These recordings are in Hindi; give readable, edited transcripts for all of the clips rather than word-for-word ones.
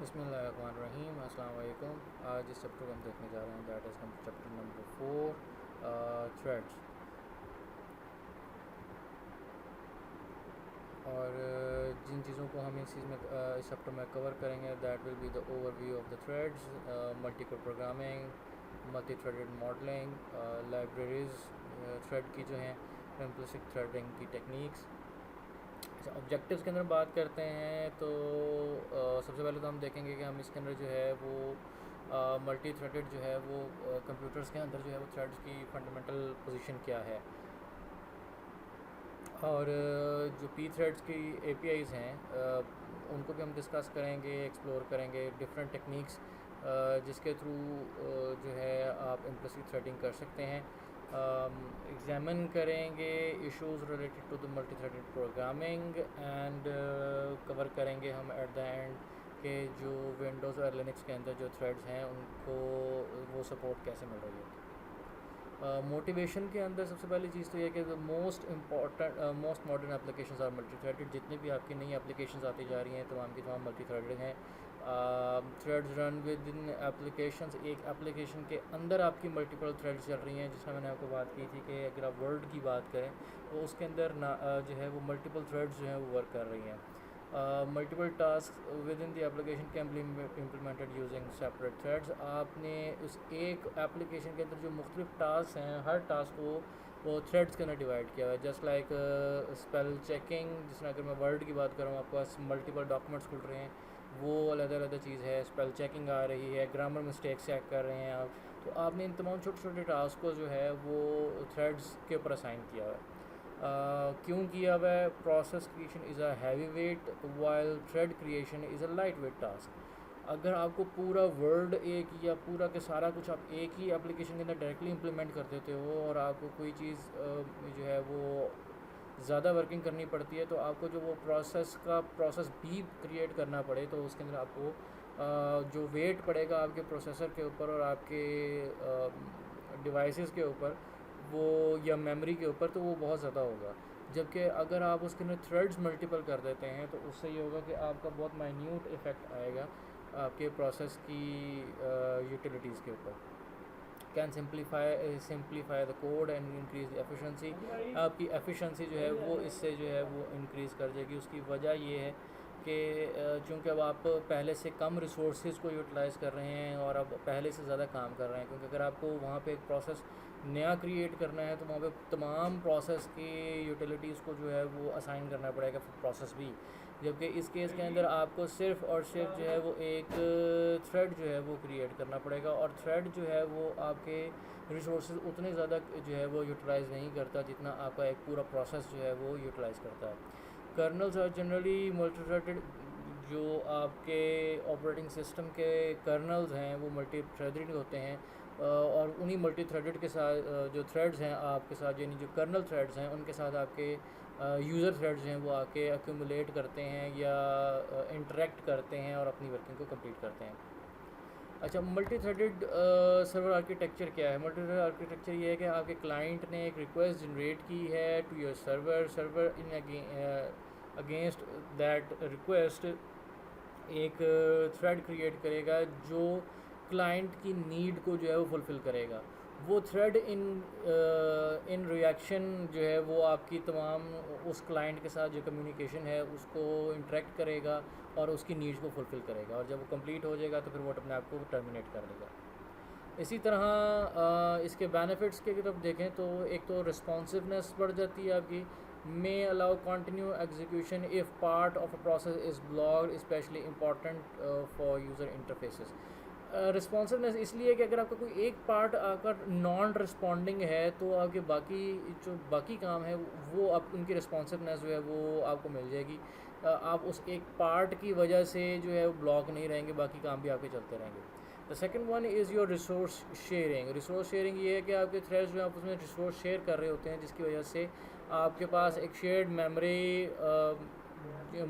बिस्मिल्लाहिर्रहमानिर्रहीम। अस्सलाम वालेकुम। आज इस चैप्टर को हम देखने जा रहे हैं, that is chapter number 4, threads. और जिन चीज़ों को हम इस चीज़ में इस चैप्टर में कवर करेंगे, that will be the overview of the threads, multiple programming, multi threaded modelling, libraries thread की जो हैं, इम्प्लिसिट थ्रेडिंग की टेक्निक्स। अच्छा, ऑब्जेक्टिव्स के अंदर बात करते हैं तो सबसे पहले तो हम देखेंगे कि हम इसके अंदर जो है वो मल्टी थ्रेडेड जो है वो कंप्यूटर्स के अंदर जो है वो थ्रेड्स की फंडामेंटल पोजीशन क्या है। और जो पी थ्रेड्स की एपीआईज़ हैं उनको भी हम डिस्कस करेंगे, एक्सप्लोर करेंगे डिफरेंट टेक्निक्स जिसके थ्रू जो है आप इम्प्लिसिट थ्रेडिंग कर सकते हैं। एग्जामिन करेंगे issues related to the multi threaded programming and cover करेंगे हम एट द एंड के जो विंडोज़ और लिनक्स के अंदर जो थ्रेड्स हैं उनको वो सपोर्ट कैसे मिल रही है। मोटिवेशन के अंदर सबसे पहली चीज़ तो ये है कि most important most modern applications are multi threaded. जितनी भी आपकी नई एप्लीकेशंस आती जा रही हैं तमाम की तमाम मल्टी थ्रेडेड हैं। Threads run with in applications, एक एप्लीकेशन के अंदर आपकी मल्टीपल थ्रेड्स चल रही हैं, जिसमें मैंने आपको बात की थी कि अगर आप वर्ड की बात करें तो उसके अंदर जो है वो मल्टीपल थ्रेड्स जो हैं वो वर्क कर रही हैं। Multiple task with in the application can be implemented using separate threads. आपने उस एक एप्लीकेशन के अंदर जो मुख्तलिफ टास्क हैं, हर टास्क को वो थ्रेड्स के अंदर डिवाइड किया हुआ है। जस्ट लाइक स्पेल चेकिंग, जिसमें अगर मैं वर्ड की बात करूँ, आपके पास मल्टीपल डॉक्यूमेंट्स खुल रहे हैं, वो अलग-अलग चीज़ है। स्पेल चेकिंग आ रही है, ग्रामर मिस्टेक्स चेक कर रहे हैं आप, तो आपने इन तमाम छोटे छोटे टास्क को जो है वो थ्रेड्स के ऊपर असाइन किया हुआ है। क्यों किया हुआ है? Process creation is a heavy weight while thread creation is a light weight task. अगर आपको पूरा वर्ड एक या पूरा के सारा कुछ आप एक ही एप्लीकेशन के अंदर डायरेक्टली इम्प्लीमेंट कर देते हो और आपको कोई चीज़ जो है वो ज़्यादा वर्किंग करनी पड़ती है, तो आपको जो वो प्रोसेस भी क्रिएट करना पड़े, तो उसके अंदर आपको जो वेट पड़ेगा आपके प्रोसेसर के ऊपर और आपके डिवाइसेस के ऊपर वो या मेमोरी के ऊपर, तो वो बहुत ज़्यादा होगा। जबकि अगर आप उसके अंदर थ्रेड्स मल्टीपल कर देते हैं तो उससे ये होगा कि आपका बहुत माइन्यूट इफ़ेक्ट आएगा आपके प्रोसेस की यूटिलिटीज़ के ऊपर। Can simplify the code and increase the efficiency. आपकी एफिशिएंसी जो है वो इससे जो है वो इंक्रीज़ कर जाएगी। उसकी वजह ये है कि चूँकि अब आप पहले से कम रिसोर्सेज को यूटिलाइज़ कर रहे हैं और अब पहले से ज़्यादा काम कर रहे हैं, क्योंकि अगर आपको वहाँ पे एक प्रोसेस नया क्रिएट करना है तो वहाँ पे तमाम प्रोसेस की यूटिलिटीज़ को जो है वो असाइन करना पड़ेगा फिर प्रोसेस भी। जबकि इस केस के अंदर आपको सिर्फ़ और सिर्फ जो है वो एक थ्रेड जो है वो क्रिएट करना पड़ेगा, और थ्रेड जो है वो आपके रिसोर्सेज उतने ज़्यादा जो है वो यूटिलाइज़ नहीं करता जितना आपका एक पूरा प्रोसेस जो है वो यूटिलाइज़ करता है। Kernels are generally multi threaded. जो आपके ऑपरेटिंग सिस्टम के कर्नल्स हैं वो मल्टी थ्रेडेड होते हैं, और उन्हीं मल्टी थ्रेडेड के साथ जो थ्रेड्स हैं आपके साथ, यानी जो कर्नल थ्रेड्स हैं उनके साथ आपके यूज़र थ्रेड्स हैं वो आके एक्यूमुलेट करते हैं या इंटरेक्ट करते हैं और अपनी वर्किंग को कंप्लीट करते हैं। अच्छा, मल्टी थ्रेडेड सर्वर आर्किटेक्चर क्या है? मल्टी थ्रेडेड आर्किटेक्चर ये है कि आपके क्लाइंट ने एक रिक्वेस्ट जनरेट की है to your server in against that request एक थ्रेड क्रिएट करेगा जो क्लाइंट की नीड को जो है वो फुलफ़िल करेगा। वो थ्रेड इन रिएक्शन जो है वो आपकी तमाम उस क्लाइंट के साथ जो कम्युनिकेशन है उसको इंटरेक्ट करेगा और उसकी नीड्स को फुलफ़िल करेगा, और जब वो कंप्लीट हो जाएगा तो फिर वो अपने आप को टर्मिनेट कर देगा। इसी तरह इसके बेनिफिट्स की तरफ देखें तो एक तो रिस्पॉन्सिवनेस बढ़ जाती है आपकी। मे allow continue execution if part of a process is blocked, specially important for user interfaces. Responsiveness इसलिए कि अगर आपका कोई एक पार्ट अगर नॉन रिस्पॉन्डिंग है तो आपके बाकी जो बाकी काम है वो आप उनकी रिस्पॉन्सिवनेस जो है वो आपको मिल जाएगी। आप उस एक पार्ट की वजह से जो है वो ब्लॉक नहीं रहेंगे, बाकी काम भी आपके चलते रहेंगे। The second one is your resource sharing. Resource sharing ये है कि आपके थ्रेड्स जो हैं आप उसमें रिसोर्स शेयर कर रहे होते हैं, जिसकी वजह से आपके पास एक शेयर्ड मेमोरी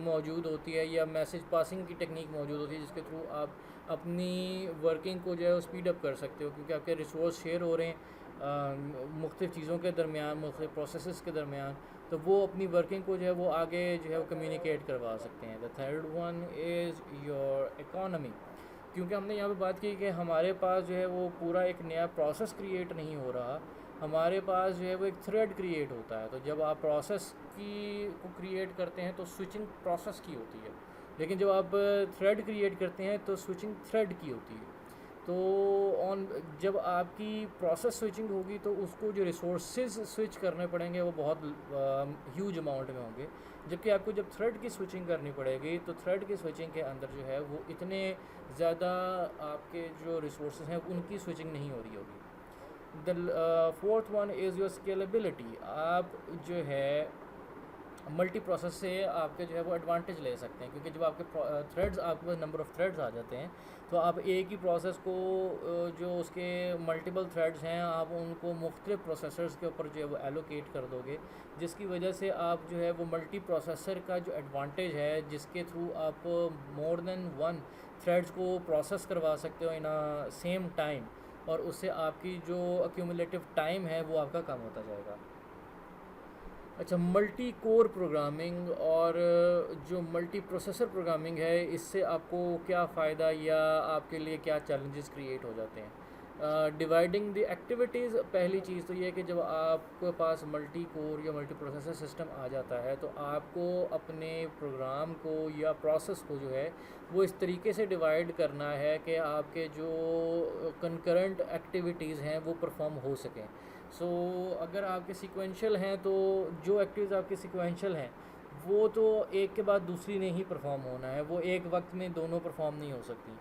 मौजूद होती है या मैसेज पासिंग की टेक्निक मौजूद होती है, जिसके थ्रू आप अपनी वर्किंग को जो है वो स्पीड अप कर सकते हो, क्योंकि आपके रिसोर्स शेयर हो रहे हैं मुख्तलिफ़ चीज़ों के दरमियान, मुख्तलिफ़ प्रोसेसेस के दरमियान, तो वो अपनी वर्किंग को जो है वो आगे जो है वो कम्युनिकेट करवा सकते हैं। The third one is your autonomy, क्योंकि हमने यहाँ पे बात की कि हमारे पास जो है वो पूरा एक नया प्रोसेस क्रिएट नहीं हो रहा, हमारे पास जो है वो एक थ्रेड क्रिएट होता है। तो जब आप प्रोसेस की को क्रिएट करते हैं तो स्विचिंग प्रोसेस की होती है, लेकिन जब आप थ्रेड क्रिएट करते हैं तो स्विचिंग थ्रेड की होती है। तो ऑन जब आपकी प्रोसेस स्विचिंग होगी तो उसको जो रिसोर्सेज स्विच करने पड़ेंगे वो बहुत ह्यूज अमाउंट में होंगे, जबकि आपको जब थ्रेड की स्विचिंग करनी पड़ेगी तो थ्रेड की स्विचिंग के अंदर जो है वो इतने ज़्यादा आपके जो रिसोर्सेज हैं उनकी स्विचिंग नहीं हो रही होगी। The fourth one is your scalability. आप जो है मल्टी प्रोसेस से आपके जो है वो एडवांटेज ले सकते हैं, क्योंकि जब आपके थ्रेड्स आपके पास नंबर ऑफ़ थ्रेड्स आ जाते हैं तो आप एक ही प्रोसेस को जो उसके मल्टीपल थ्रेड्स हैं आप उनको मुख्तलिफ प्रोसेसर्स के ऊपर जो है वो एलोकेट कर दोगे, जिसकी वजह से आप जो है वो मल्टी प्रोसेसर का जो एडवांटेज है जिसके थ्रू आप मोर देन वन थ्रेड्स को प्रोसेस करवा सकते हो इन अ सेम टाइम, और उससे आपकी जो एक्यूमुलेटिव टाइम है वो आपका कम होता जाएगा। अच्छा, मल्टी कोर प्रोग्रामिंग और जो मल्टी प्रोसेसर प्रोग्रामिंग है इससे आपको क्या फ़ायदा या आपके लिए क्या चैलेंजेस क्रिएट हो जाते हैं? डिवाइडिंग द एक्टिविटीज़, पहली चीज़ तो ये है कि जब आपके पास मल्टी कोर या मल्टी प्रोसेसर सिस्टम आ जाता है तो आपको अपने प्रोग्राम को या प्रोसेस को जो है वो इस तरीके से डिवाइड करना है कि आपके जो कंकरेंट एक्टिविटीज़ हैं वो परफॉर्म हो सकें। सो अगर आपके सीक्वेंशियल हैं तो जो एक्टिविटीज़ आपके सीक्वेंशियल हैं वो तो एक के बाद दूसरी ने ही परफॉर्म होना है, वो एक वक्त में दोनों परफॉर्म नहीं हो सकती।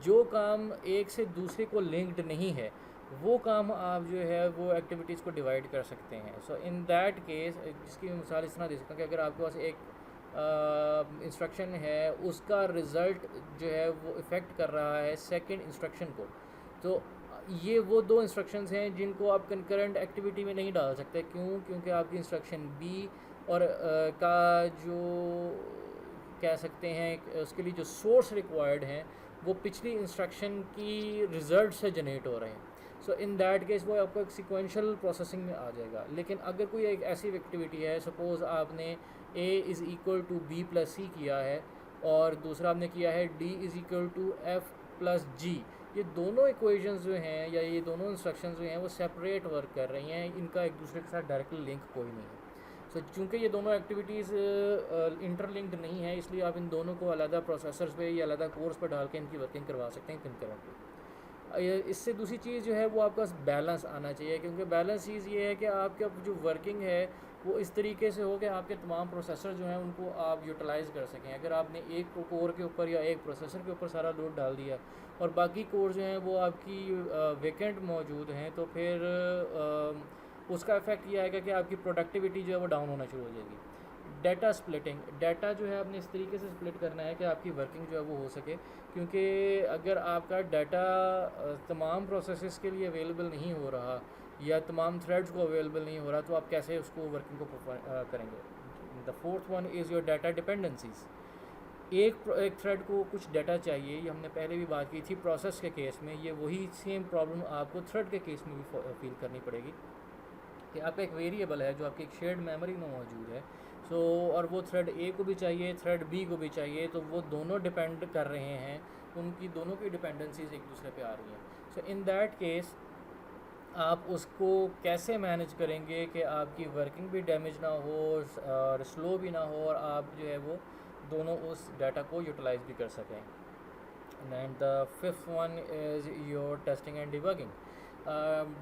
जो काम एक से दूसरे को लिंक्ड नहीं है वो काम आप जो है वो एक्टिविटीज़ को डिवाइड कर सकते हैं। सो इन दैट केस जिसकी मिसाल इस तरह दे सकता हूँ कि अगर आपके पास एक इंस्ट्रक्शन है उसका रिज़ल्ट जो है वो इफ़ेक्ट कर रहा है सेकंड इंस्ट्रक्शन को, तो ये वो दो इंस्ट्रक्शंस हैं जिनको आप कंकरेंट एक्टिविटी में नहीं डाल सकते। क्यों? क्योंकि आपकी इंस्ट्रक्शन बी और का जो कह सकते हैं उसके लिए जो सोर्स रिक्वायर्ड हैं वो पिछली इंस्ट्रक्शन की रिज़ल्ट से जनरेट हो रहे हैं। सो इन दैट केस वो आपको एक सिक्वेंशियल प्रोसेसिंग में आ जाएगा। लेकिन अगर कोई एक ऐसी एक्टिविटी है, सपोज़ आपने a is equal to B plus C किया है और दूसरा आपने किया है d is equal to F plus G, ये दोनों इक्वेशंस जो हैं या ये दोनों इंस्ट्रक्शंस जो हैं वो सेपरेट वर्क कर रही हैं, इनका एक दूसरे के साथ डायरेक्टली लिंक कोई नहीं है। सो चूँकि ये दोनों एक्टिविटीज़ इंटरलिंक्ड नहीं है इसलिए आप इन दोनों को अलग प्रोसेसर्स पे या अलग कोर्स पर डाल के इनकी वर्किंग करवा सकते हैं कंकरेंटली। इससे दूसरी चीज़ जो है वो आपका बैलेंस आना चाहिए, क्योंकि बैलेंस चीज़ ये है कि आपका जो वर्किंग है वो इस तरीके से हो कि आपके तमाम प्रोसेसर जो हैं उनको आप यूटिलाइज़ कर सकें। अगर आपने एक कोर के ऊपर या एक प्रोसेसर के ऊपर सारा लोड डाल दिया और बाकी कोर जो हैं वो आपकी वेकेंट मौजूद हैं तो फिर उसका इफ़ेक्ट ये आएगा कि आपकी प्रोडक्टिविटी जो है वो डाउन होना शुरू हो जाएगी। डाटा स्प्लिटिंग, डाटा जो है आपने इस तरीके से स्प्लिट करना है कि आपकी वर्किंग जो है वो हो सके, क्योंकि अगर आपका डाटा तमाम प्रोसेसेस के लिए अवेलेबल नहीं हो रहा या तमाम थ्रेड्स को अवेलेबल नहीं हो रहा तो आप कैसे उसको वर्किंग को करेंगे। The fourth one is your data dependencies. एक थ्रेड को कुछ डाटा चाहिए, ये हमने पहले भी बात की थी प्रोसेस के केस में, ये वही सेम प्रॉब्लम आपको थ्रेड के केस में भी फील करनी पड़ेगी कि आपका एक वेरिएबल है जो आपकी एक शेयर्ड मेमोरी में मौजूद है। सो और वो थ्रेड ए को भी चाहिए, थ्रेड बी को भी चाहिए, तो वो दोनों डिपेंड कर रहे हैं, उनकी दोनों की डिपेंडेंसीज एक दूसरे पे आ रही हैं। सो इन दैट केस आप उसको कैसे मैनेज करेंगे कि आपकी वर्किंग भी डैमेज ना हो और स्लो भी ना हो और आप जो है वो दोनों उस डाटा को यूटिलाइज़ भी कर सकें। And the fifth one is your testing and debugging.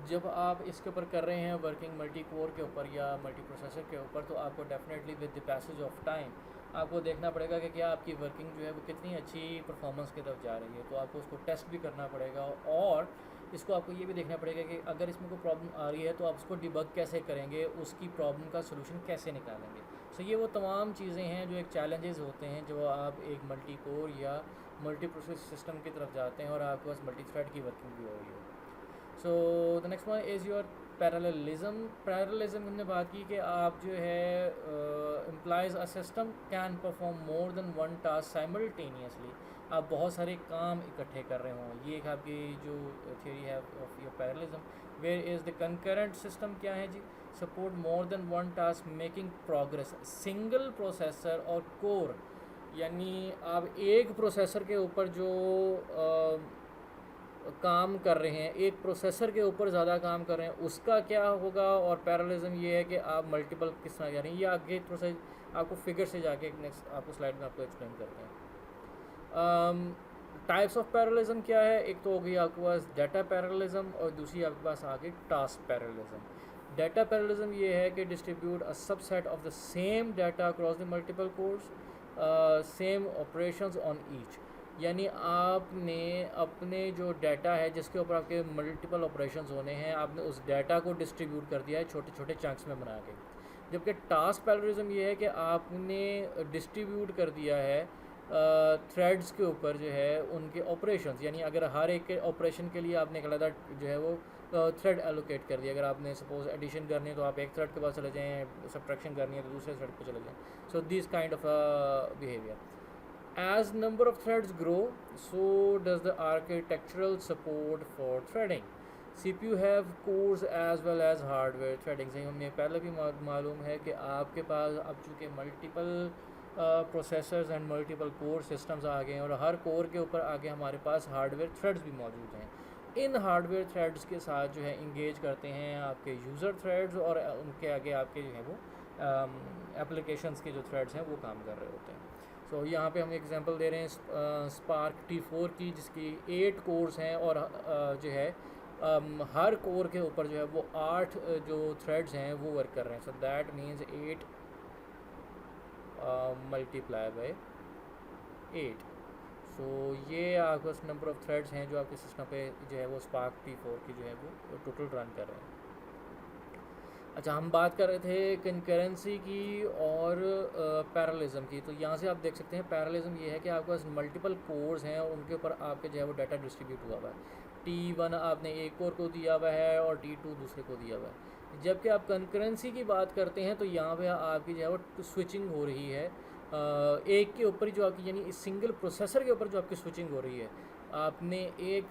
जब आप इसके ऊपर कर रहे हैं वर्किंग मल्टी कोर के ऊपर या मल्टी प्रोसेसर के ऊपर तो आपको definitely with the passage of time आपको देखना पड़ेगा कि क्या आपकी वर्किंग जो है वो कितनी अच्छी परफॉर्मेंस की तरफ जा रही है, तो आपको उसको टेस्ट भी करना पड़ेगा और इसको आपको ये भी देखना पड़ेगा कि अगर इसमें कोई प्रॉब्लम आ रही है तो आप उसको डिबग कैसे करेंगे, उसकी प्रॉब्लम का सोल्यूशन कैसे निकालेंगे। सो ये वो तमाम चीज़ें हैं जो एक चैलेंजेस होते हैं जब आप एक मल्टी कोर या मल्टी प्रोसेस सिस्टम की तरफ जाते हैं और आपके पास मल्टी थ्रेड की वर्किंग भी हो रही है। So the next one is your parallelism. Parallelism हमने बात की कि आप जो है implies a system can perform more than one task simultaneously, आप बहुत सारे काम इकट्ठे कर रहे हों, ये एक आपकी जो थियोरी है of your parallelism. Where is the concurrent system क्या है जी, support more than one task making progress. Single processor और कोर यानी आप एक प्रोसेसर के ऊपर जो काम कर रहे हैं, एक प्रोसेसर के ऊपर ज़्यादा काम कर रहे हैं, उसका क्या होगा। और पैरेललिज्म ये है कि आप मल्टीपल किस तरह जा रहे हैं, ये आगे प्रोसेस आपको फिगर से जाके नेक्स्ट आपको स्लाइड में आपको एक्सप्लेन करते हैं। टाइप्स ऑफ पैरेललिज्म क्या है, एक तो हो गई आपके पास डाटा पैरेललिज्म और दूसरी आपके पास आ गई टास्क पैरेललिज्म। डाटा पैरेललिज्म ये है कि distribute a subset of the same data across the multiple course, same operations on each. यानी आपने अपने जो डाटा है जिसके ऊपर आपके मल्टीपल ऑपरेशंस होने हैं, आपने उस डाटा को डिस्ट्रीब्यूट कर दिया है छोटे छोटे चंक्स में बना के। जबकि टास्क पैरेललिज्म ये है कि आपने डिस्ट्रीब्यूट कर दिया है थ्रेड्स के ऊपर जो है उनके ऑपरेशंस। यानी अगर हर एक के ऑपरेशन के लिए आपने एक अलग जो है वो थ्रेड एलोकेट कर दिया। अगर आपने सपोज एडिशन करनी है तो आप एक थ्रेड के पास चले जाएँ, सब्ट्रैक्शन करनी है तो दूसरे थ्रेड पे चले जाएँ। So this kind of behaviour. As number of threads grow, so does the architectural support for threading. CPU have cores as well as hardware threading। सही हमें पहले भी मालूम है कि आपके पास अब चूँकि multiple processors and multiple core systems आ गए हैं और हर कोर के ऊपर आगे हमारे पास हार्डवेयर थ्रेड्स भी मौजूद हैं। इन हार्डवेयर थ्रेड्स के साथ जो है इंगेज करते हैं आपके यूज़र थ्रेड्स और उनके आगे आपके जो है वो एप्लीकेशंस के जो थ्रेड्स हैं वो काम कर रहे होते हैं। सो यहाँ पे हम एग्जांपल दे रहे हैं स्पार्क T4 की, जिसकी 8 कोर्स हैं और जो है हर कोर के ऊपर जो है वो 8 जो थ्रेड्स हैं वो वर्क कर रहे हैं। So that means 8 multiply by 8। सो ये आपके पास नंबर ऑफ़ थ्रेड्स हैं जो आपके सिस्टम पे जो है वो स्पार्क T4 की जो है वो टोटल रन कर रहे हैं। अच्छा, हम बात कर रहे थे कंकरेंसी की और पैरेललिज्म की। तो यहाँ से आप देख सकते हैं पैरेललिज्म ये है कि आपके पास मल्टीपल कोर्स हैं, उनके ऊपर आपके जो है वो डाटा डिस्ट्रीब्यूट हुआ हुआ है। T1 आपने एक कोर को दिया हुआ है और T2 दूसरे को दिया हुआ है। जबकि आप कंकरेंसी की बात करते हैं तो यहाँ पे आपकी जो है वो स्विचिंग हो रही है एक के ऊपर जो आपकी, यानी सिंगल प्रोसेसर के ऊपर जो आपकी स्विचिंग हो रही है। आपने एक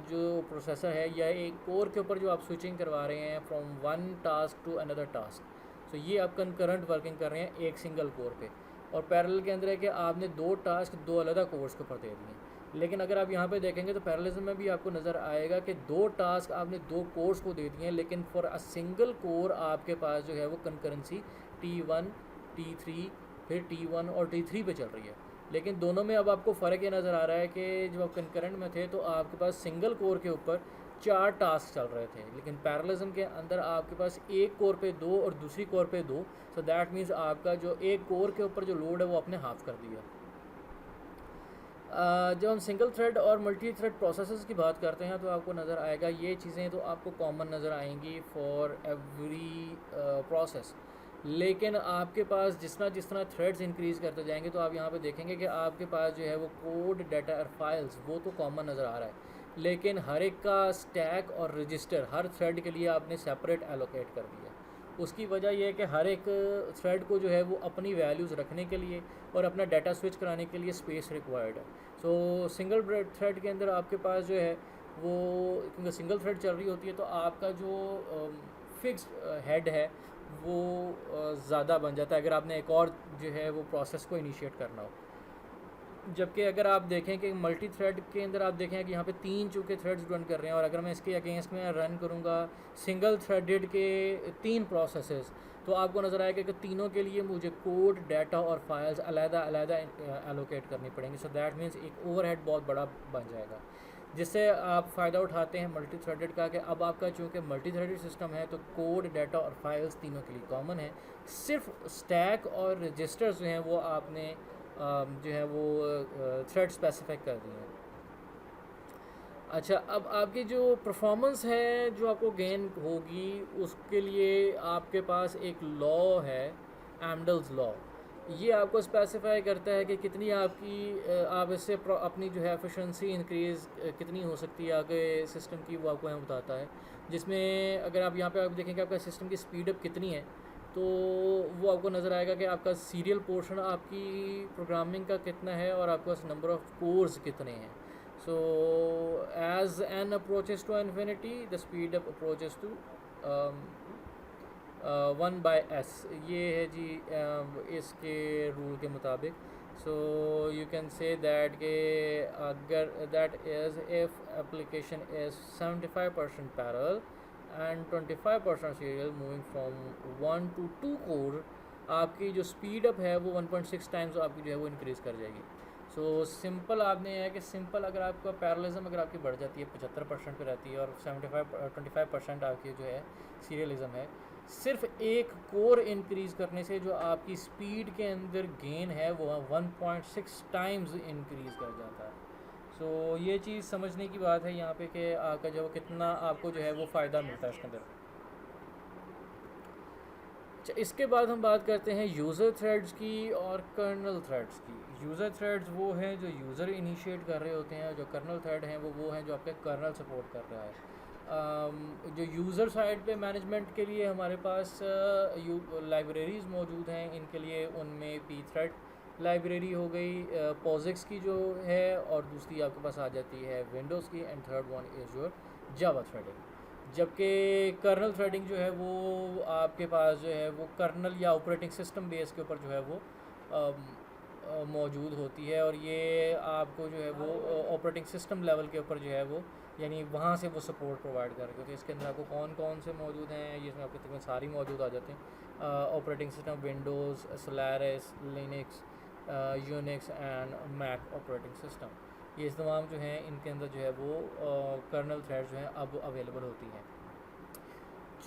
जो प्रोसेसर है या एक कोर के ऊपर जो आप स्विचिंग करवा रहे हैं from one task to another task, तो ये आप कंकरेंट वर्किंग कर रहे हैं एक सिंगल कोर पे। और पैरेलल के अंदर है कि आपने 2 टास्क 2 अलग कोर्स के ऊपर दे दिए। लेकिन अगर आप यहाँ पे देखेंगे तो पैरेललिज्म में भी आपको नज़र आएगा कि 2 टास्क आपने 2 कोर्स को दे दिए हैं, लेकिन फॉर अ सिंगल कोर आपके पास जो है वो कंकरेंसी T1 T3 फिर T1 और T3 पे चल रही है। लेकिन दोनों में अब आपको फ़र्क ये नज़र आ रहा है कि जब आप कंकरेंट में थे तो आपके पास सिंगल कोर के ऊपर 4 टास्क चल रहे थे, लेकिन पैरेललिज्म के अंदर आपके पास एक कोर पे 2 और दूसरी कोर पे 2। सो दैट मीन्स आपका जो एक कोर के ऊपर जो लोड है वो आपने हाफ कर दिया। जब हम सिंगल थ्रेड और मल्टी थ्रेड प्रोसेसेस की बात करते हैं तो आपको नज़र आएगा ये चीज़ें तो आपको कॉमन नज़र आएंगी फॉर एवरी प्रोसेस। लेकिन आपके पास जिस तरह थ्रेड्स इंक्रीज़ करते जाएंगे तो आप यहाँ पे देखेंगे कि आपके पास जो है वो कोड, डाटा और फाइल्स वो तो कॉमन नज़र आ रहा है, लेकिन हर एक का स्टैक और रजिस्टर हर थ्रेड के लिए आपने सेपरेट एलोकेट कर दिया। उसकी वजह यह है कि हर एक थ्रेड को जो है वो अपनी वैल्यूज़ रखने के लिए और अपना डाटा स्विच कराने के लिए स्पेस रिक्वायर्ड है। सो सिंगल थ्रेड के अंदर आपके पास जो है वो, क्योंकि सिंगल थ्रेड चल रही होती है तो आपका जो फिक्स्ड हेड है वो ज़्यादा बन जाता है अगर आपने एक और जो है वो प्रोसेस को इनिशिएट करना हो। जबकि अगर आप देखें कि मल्टी थ्रेड के अंदर आप देखें कि यहाँ पे 3 चूँकि थ्रेड्स रन कर रहे हैं और अगर मैं इसके अगेंस्ट में रन करूँगा सिंगल थ्रेडेड के 3 प्रोसेसेस, तो आपको नज़र आएगा कि तीनों के लिए मुझे कोड, डाटा और फाइल्स अलग-अलग एलोकेट करनी पड़ेंगी। सो दैट मीन्स एक ओवरहेड बहुत बड़ा बन जाएगा, जिससे आप फ़ायदा उठाते हैं मल्टी थ्रेडेड का कि अब आपका चूँकि मल्टी थ्रेडेड सिस्टम है तो कोड, डाटा और फाइल्स तीनों के लिए कॉमन है। सिर्फ स्टैक और रजिस्टर्स जो हैं वो आपने जो है वो थ्रेड स्पेसिफाई कर दिए हैं। अच्छा, अब आपकी जो परफॉर्मेंस है जो आपको गेन होगी उसके लिए आपके पास एक लॉ है, एम्डल्स लॉ। ये आपको स्पेसिफाई करता है कि कितनी आपकी आप इससे अपनी जो है एफिशिएंसी इंक्रीज़ कितनी हो सकती है आगे सिस्टम की, वो आपको यहाँ बताता है। जिसमें अगर आप यहाँ पे आप देखेंगे आपका सिस्टम की स्पीड अप कितनी है तो वो आपको नज़र आएगा कि आपका सीरियल पोर्शन आपकी प्रोग्रामिंग का कितना है और आपके पास नंबर ऑफ़ कोर्स कितने हैं। So as n approaches to infinity the speed up approaches to 1/s। ये है जी इसके रूल के मुताबिक so you can say that के अगर that is if application is 75% parallel and 25% serial moving from 1 to 2 core, आपकी जो स्पीड अप है वो 1.6 टाइम्स आपकी जो है वो इंक्रीज़ कर जाएगी। सो सिंपल आपने है कि सिंपल अगर आपका पैरेललिज्म अगर आपकी बढ़ जाती है 75% पे रहती है और 25% आपकी जो है सीरियलिज्म है, सिर्फ एक कोर इंक्रीज़ करने से जो आपकी स्पीड के अंदर गेन है वो 1.6 टाइम्स इंक्रीज़ कर जाता है। सो ये चीज़ समझने की बात है यहाँ पे कि आपका जो कितना आपको जो है वो फ़ायदा मिलता है इसके अंदर। अच्छा, इसके बाद हम बात करते हैं यूज़र थ्रेड्स की और कर्नल थ्रेड्स की। यूज़र थ्रेड्स वो हैं जो यूज़र इनिशिएट कर रहे होते हैं, जो कर्नल थ्रेड हैं वो हैं जो आपके कर्नल सपोर्ट कर रहा है। जो यूज़र साइड पे मैनेजमेंट के लिए हमारे पास लाइब्रेरीज़ मौजूद हैं, इनके लिए उनमें पी थ्रेड लाइब्रेरी हो गई, पॉजिक्स की जो है, और दूसरी आपके पास आ जाती है विंडोज़ की, and third one is your Java threading. जबकि कर्नल थ्रेडिंग जो है वो आपके पास जो है वो कर्नल या ऑपरेटिंग सिस्टम बेस के ऊपर जो है वो मौजूद होती है, और ये आपको जो है वो ऑपरेटिंग सिस्टम लेवल के ऊपर जो है वो यानी वहाँ से वो सपोर्ट प्रोवाइड कर रहे होते हैं। इसके अंदर आपको कौन कौन से मौजूद हैं, ये इसमें आपके तकरीबन सारी मौजूद आ जाते हैं। Operating system Windows, Solaris, Linux, Unix and Mac operating system, ये तमाम जो हैं इनके अंदर जो है वो कर्नल थ्रेड जो हैं अब अवेलेबल होती हैं।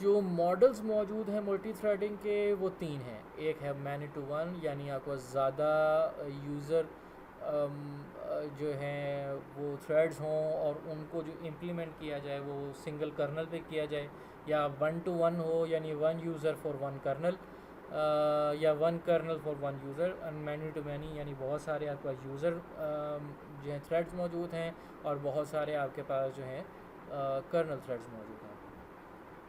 जो मॉडल्स मौजूद हैं मल्टी थ्रेडिंग के वो 3 हैं। एक है मैनी टू वन, यानी आपको ज़्यादा यूज़र जो हैं वो थ्रेड्स हों और उनको जो इम्प्लीमेंट किया जाए वो सिंगल कर्नल पे किया जाए, या 1 to 1 हो यानी 1 यूज़र फॉर 1 कर्नल, या 1 kernel for 1 user, and many to many यानी बहुत सारे आपके पास यूज़र जो हैं थ्रेड्स मौजूद हैं और बहुत सारे आपके पास जो हैं कर्नल थ्रेड्स मौजूद हैं।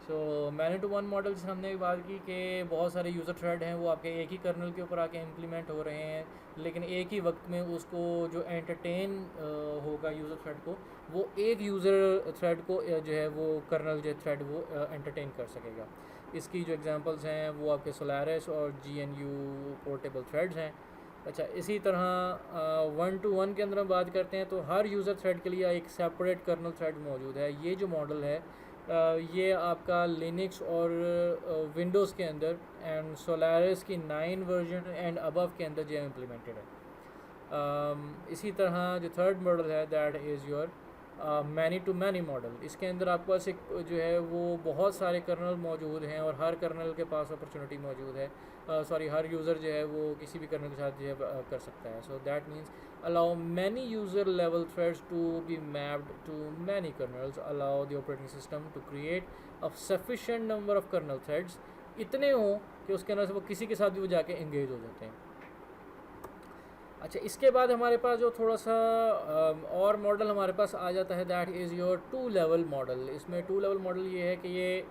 So many to one model से हमने बात की कि बहुत सारे यूज़र थ्रेड हैं वो आपके एक ही कर्नल के ऊपर आके इम्प्लीमेंट हो रहे हैं, लेकिन एक ही वक्त में उसको जो एंटरटेन होगा यूज़र थ्रेड को, वो एक यूज़र थ्रेड को जो है वो कर्नल जो थ्रेड वो एंटरटेन कर सकेगा। इसकी जो एग्जांपल्स हैं वो आपके सोलारिस और GNU पोर्टेबल थ्रेड्स हैं। अच्छा, इसी तरह 1 to 1 के अंदर हम बात करते हैं तो हर यूज़र थ्रेड के लिए एक सेपरेट कर्नल थ्रेड मौजूद है। ये जो मॉडल है ये आपका लिनक्स और विंडोज़ के अंदर एंड सोलारिस की 9 वर्जन एंड अबव के अंदर जो है इम्प्लीमेंटेड है। इसी तरह जो थर्ड मॉडल है that is your many to many model. इसके अंदर आपके पास एक जो है वो बहुत सारे कर्नल मौजूद हैं और हर कर्नल के पास अपॉर्चुनिटी मौजूद है, हर यूज़र जो है वो किसी भी कर्नल के साथ जो है कर सकता है। So that means allow many user level threads to be mapped to many kernels, allow the operating system to create a sufficient number of kernel threads, इतने हों कि उसके अंदर से वो किसी के साथ भी वो जाके engage हो जाते हैं। अच्छा, इसके बाद हमारे पास जो थोड़ा सा और मॉडल हमारे पास आ जाता है that is your 2 level model. इसमें 2 लेवल मॉडल ये है कि ये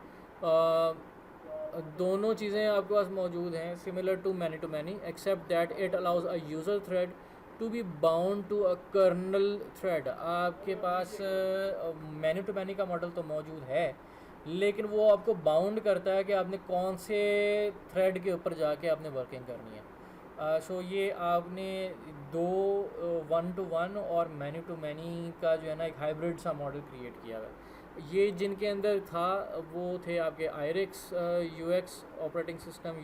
दोनों चीज़ें आपके पास मौजूद हैं similar to many except that it allows a user thread to be bound to a kernel thread. आपके पास मैनी टू मैनी का मॉडल तो मौजूद है, लेकिन वो आपको बाउंड करता है कि आपने कौन से थ्रेड के ऊपर जाके आपने वर्किंग करनी है। सो ये आपने 1 to 1 और मैनी टू मैनी का जो है ना एक हाइब्रिड सा मॉडल क्रिएट किया हुआ है। ये जिनके अंदर था वो थे आपके आयरिक्स UX operating system,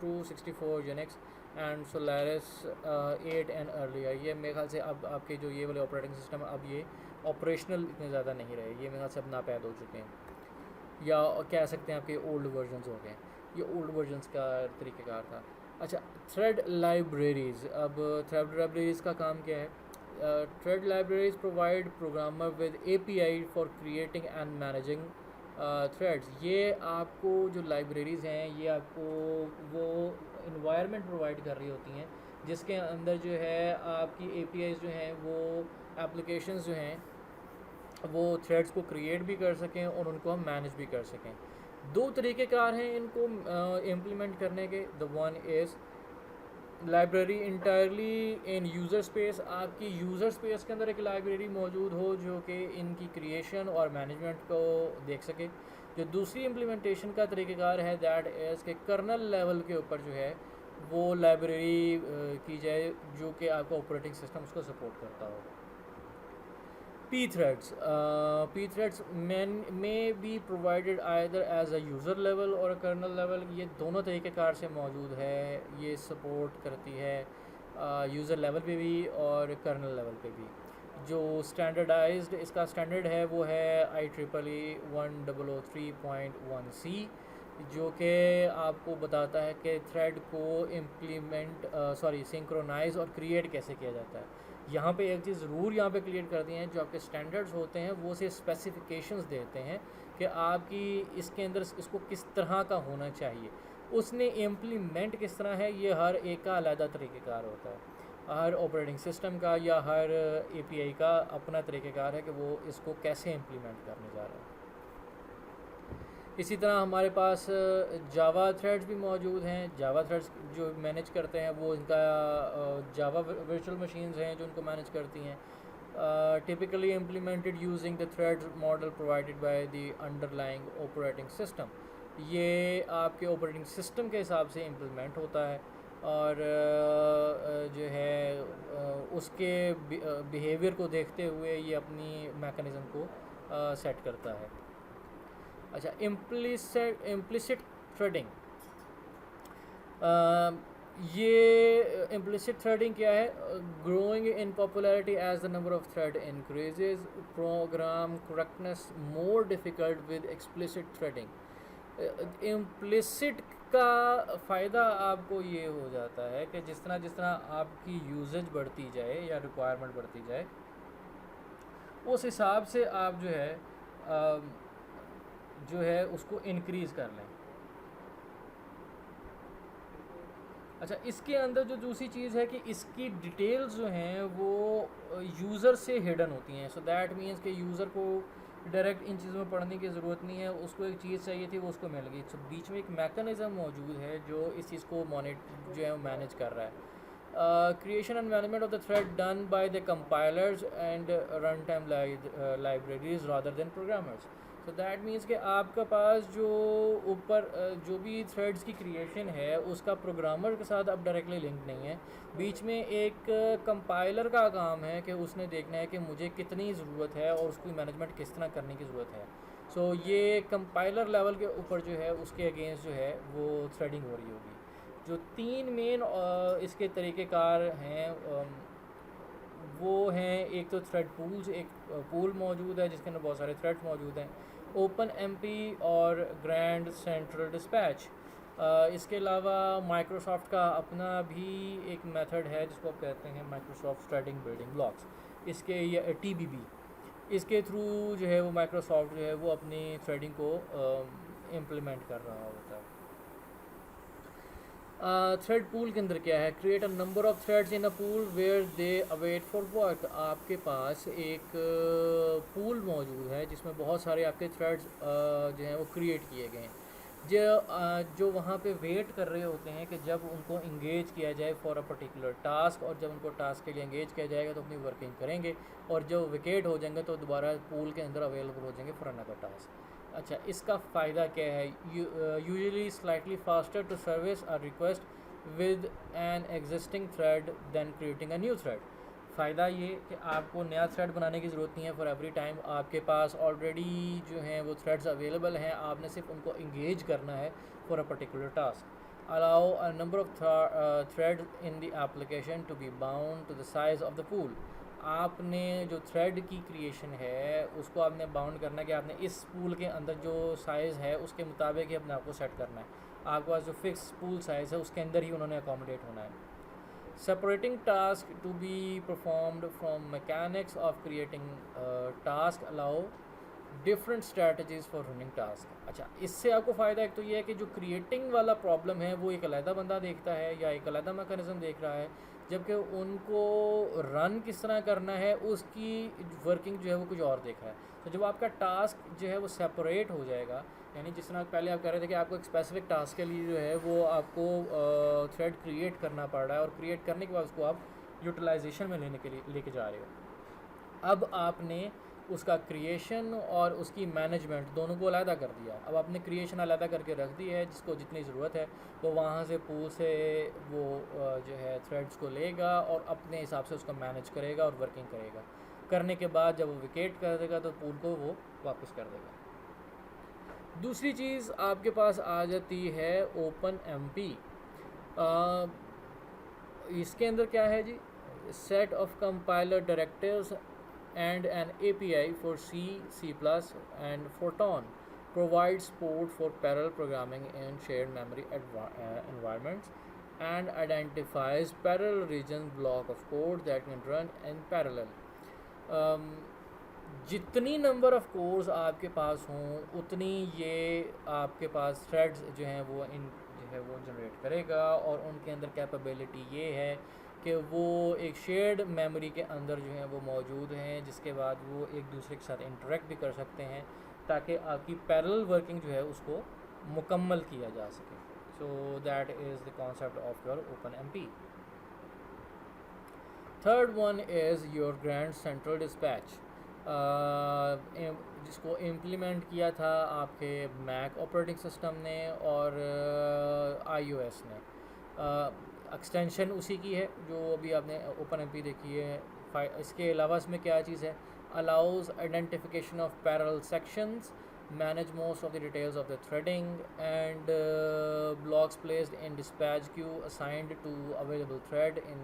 264 Unix and Solaris 8 and earlier. ये मेरे ख्याल से अब आपके जो ये वाले ऑपरेटिंग सिस्टम अब ये ऑपरेशनल इतने ज़्यादा नहीं रहे, ये मेरे ख्याल से अब नापैद हो चुके हैं, या कह सकते हैं आपके ओल्ड वर्जन्स हो गए। ये ओल्ड वर्जन्स का तरीक़ेकार था। अच्छा, थ्रेड लाइब्रेरीज़। अब थ्रेड लाइब्रेरीज़ का काम क्या है? Thread libraries provide programmer with API for creating and managing threads. ये आपको जो लाइब्रेरीज़ हैं ये आपको वो इन्वायरमेंट प्रोवाइड कर रही होती हैं जिसके अंदर जो है आपकी APIs जो हैं वो एप्लीकेशंस जो हैं वो थ्रेड्स को क्रिएट भी कर सकें और उनको हम मैनेज भी कर सकें। 2 तरीक़ेकार हैं इनको इम्प्लीमेंट करने के। The one is library entirely in user space. आपकी यूज़र स्पेस के अंदर एक लाइब्रेरी मौजूद हो जो कि इनकी क्रिएशन और मैनेजमेंट को देख सके। जो दूसरी इम्प्लीमेंटेशन का तरीक़ेकार है दैट इज़ के कर्नल लेवल के ऊपर जो है वो लाइब्रेरी की जाए जो कि आपका ऑपरेटिंग सिस्टम उसको सपोर्ट करता हो। P threads may be provided either as a user level और a kernel level। ये दोनों तरीक़ेकार से मौजूद है, ये सपोर्ट करती है यूज़र लेवल पे भी और कर्नल लेवल पे भी। जो स्टैंडर्डाइज्ड इसका स्टैंडर्ड है वो है IEEE 1003.1C, जो कि आपको बताता है कि थ्रेड को सिंक्रोनाइज़ और क्रिएट कैसे किया जाता है। यहाँ पे एक चीज़ ज़रूर यहाँ पे क्लियर कर दी है, जो आपके स्टैंडर्ड्स होते हैं वो से स्पेसिफिकेशंस देते हैं कि आपकी इसके अंदर इसको किस तरह का होना चाहिए, उसने इम्प्लीमेंट किस तरह है, ये हर एक का अलग तरीक़ेकार होता है। हर ऑपरेटिंग सिस्टम का या हर API का अपना तरीक़ेकार है कि वो इसको कैसे इम्प्लीमेंट करने जा रहा है। इसी तरह हमारे पास जावा थ्रेड्स भी मौजूद हैं। जावा थ्रेड्स जो मैनेज करते हैं वो इनका जावा वर्चुअल मशीन्स हैं जो उनको मैनेज करती हैं। Typically implemented using the threads model provided by the underlying operating system. ये आपके ऑपरेटिंग सिस्टम के हिसाब से इम्प्लीमेंट होता है और जो है उसके बिहेवियर को देखते हुए ये अपनी मैकेनिज़्म को सेट करता है। अच्छा, इम्प्लिसिट थ्रेडिंग, ये इम्प्लिसिट थ्रेडिंग क्या है? Growing in popularity as the number of thread increases, program correctness more difficult with explicit threading. Implicit का फ़ायदा आपको ये हो जाता है कि जिस तरह आपकी यूजेज बढ़ती जाए या रिक्वायरमेंट बढ़ती जाए, उस हिसाब से आप जो है उसको इंक्रीज़ कर लें। अच्छा, इसके अंदर जो दूसरी चीज़ है कि इसकी डिटेल्स जो हैं वो यूज़र से हिडन होती हैं। सो दैट मीन्स कि यूज़र को डायरेक्ट इन चीज़ों में पढ़ने की ज़रूरत नहीं है, उसको एक चीज़ चाहिए थी वो उसको मिल गई। तो बीच में एक मैकेनिज़्म मौजूद है जो इस चीज़ को जो है मैनेज कर रहा है। Creation and management of the thread done by the compilers and run time libraries rather than programmers. तो दैट मीन्स कि आपका पास जो ऊपर जो भी थ्रेड्स की क्रिएशन है उसका प्रोग्रामर के साथ अब डायरेक्टली लिंक नहीं है। बीच में एक कंपाइलर का काम है कि उसने देखना है कि मुझे कितनी ज़रूरत है और उसकी मैनेजमेंट किस तरह करने की ज़रूरत है। सो ये कंपाइलर लेवल के ऊपर जो है उसके अगेंस्ट जो है वो थ्रेडिंग हो रही होगी। जो तीन मेन इसके तरीक़ेकार हैं वो हैं, एक तो थ्रेड पूल्स, एक पूल मौजूद है जिसके अंदर बहुत सारे थ्रेड्स मौजूद हैं, OpenMP और ग्रैंड सेंट्रल डिस्पैच। इसके अलावा माइक्रोसॉफ्ट का अपना भी एक मेथड है जिसको आप कहते हैं माइक्रोसॉफ्ट थ्रेडिंग बिल्डिंग ब्लॉक्स, इसके या TBB, इसके थ्रू जो है वो माइक्रोसॉफ्ट जो है वो अपनी थ्रेडिंग को इम्प्लीमेंट कर रहा होता है। थ्रेड पूल के अंदर क्या है? Create a number of threads in a pool where they await for work. आपके पास एक पूल मौजूद है जिसमें बहुत सारे आपके थ्रेड्स जो हैं वो क्रिएट किए गए हैं, जो वहाँ पे वेट कर रहे होते हैं कि जब उनको इंगेज किया जाए फॉर अ पर्टिकुलर टास्क, और जब उनको टास्क के लिए इंगेज किया जाएगा तो अपनी वर्किंग करेंगे, और जब विकेट हो जाएंगे तो दोबारा पूल के अंदर अवेलेबल हो जाएंगे फॉर अनदर टास्क। अच्छा, इसका फ़ायदा क्या है? Usually slightly faster to service a request with an existing thread than creating a new thread. फ़ायदा ये कि आपको नया थ्रेड बनाने की ज़रूरत नहीं है फॉर एवरी टाइम, आपके पास ऑलरेडी जो हैं वो थ्रेड्स अवेलेबल हैं, आपने सिर्फ उनको इंगेज करना है for a particular task. Allow a number of threads in the application to be bound to the size of the pool. आपने जो थ्रेड की क्रिएशन है उसको आपने बाउंड करना है कि आपने इस पूल के अंदर जो साइज़ है उसके मुताबिक ही अपने आप को सेट करना है। आपके पास जो फिक्स पूल साइज़ है उसके अंदर ही उन्होंने अकोमोडेट होना है। Separating task to be performed from mechanics of creating task allow different strategies for running task. अच्छा, इससे आपको फ़ायदा एक तो ये है कि जो क्रिएटिंग वाला प्रॉब्लम है वो एक अलहदा बंदा देखता है या एक अलहदा मैकेनिज़्म देख रहा है, जबकि उनको रन किस तरह करना है उसकी वर्किंग जो है वो कुछ और देख रहा है। तो जब आपका टास्क जो है वो सेपरेट हो जाएगा, यानी जिस तरह पहले आप कह रहे थे कि आपको एक स्पेसिफिक टास्क के लिए जो है वो आपको थ्रेड क्रिएट करना पड़ रहा है, और क्रिएट करने के बाद उसको आप यूटिलाइजेशन में लेने के लिए लेके जा रहे हो। अब आपने उसका क्रिएशन और उसकी मैनेजमेंट दोनों को अलहदा कर दिया। अब आपने क्रिएशन अलहदा करके रख दी है, जिसको जितनी ज़रूरत है वो वहाँ से पूल से वो जो है थ्रेड्स को लेगा और अपने हिसाब से उसको मैनेज करेगा और वर्किंग करेगा। करने के बाद जब वो विकेट कर देगा तो पूल को वो वापस कर देगा। दूसरी चीज़ आपके पास आ जाती है ओपन एमपी। इसके अंदर क्या है जी, set of compiler directives and an API for C, C++ and Fortran provides support for parallel programming in shared memory environments and identifies parallel regions block of code that can run in parallel. जितनी नंबर ऑफ़ कोर्स आपके पास हों उतनी ये आपके पास थ्रेड्स जो हैं वो जो है वो जनरेट करेगा, और उनके अंदर कैपेबिलिटी ये है कि वो एक शेयर्ड मेमोरी के अंदर जो है वो मौजूद हैं, जिसके बाद वो एक दूसरे के साथ इंटरेक्ट भी कर सकते हैं ताकि आपकी पैरेलल वर्किंग जो है उसको मुकम्मल किया जा सके। So that is the concept of your open MP. Third one is your grand central dispatch, जिसको इम्प्लीमेंट किया था आपके मैक ऑपरेटिंग सिस्टम ने और iOS ने। एक्सटेंशन उसी की है जो अभी आपने ओपन एमपी देखी है। इसके अलावा इसमें क्या चीज़ है, allows identification of parallel sections, manage most of the details of the threading, and blocks placed in dispatch queue assigned to available thread in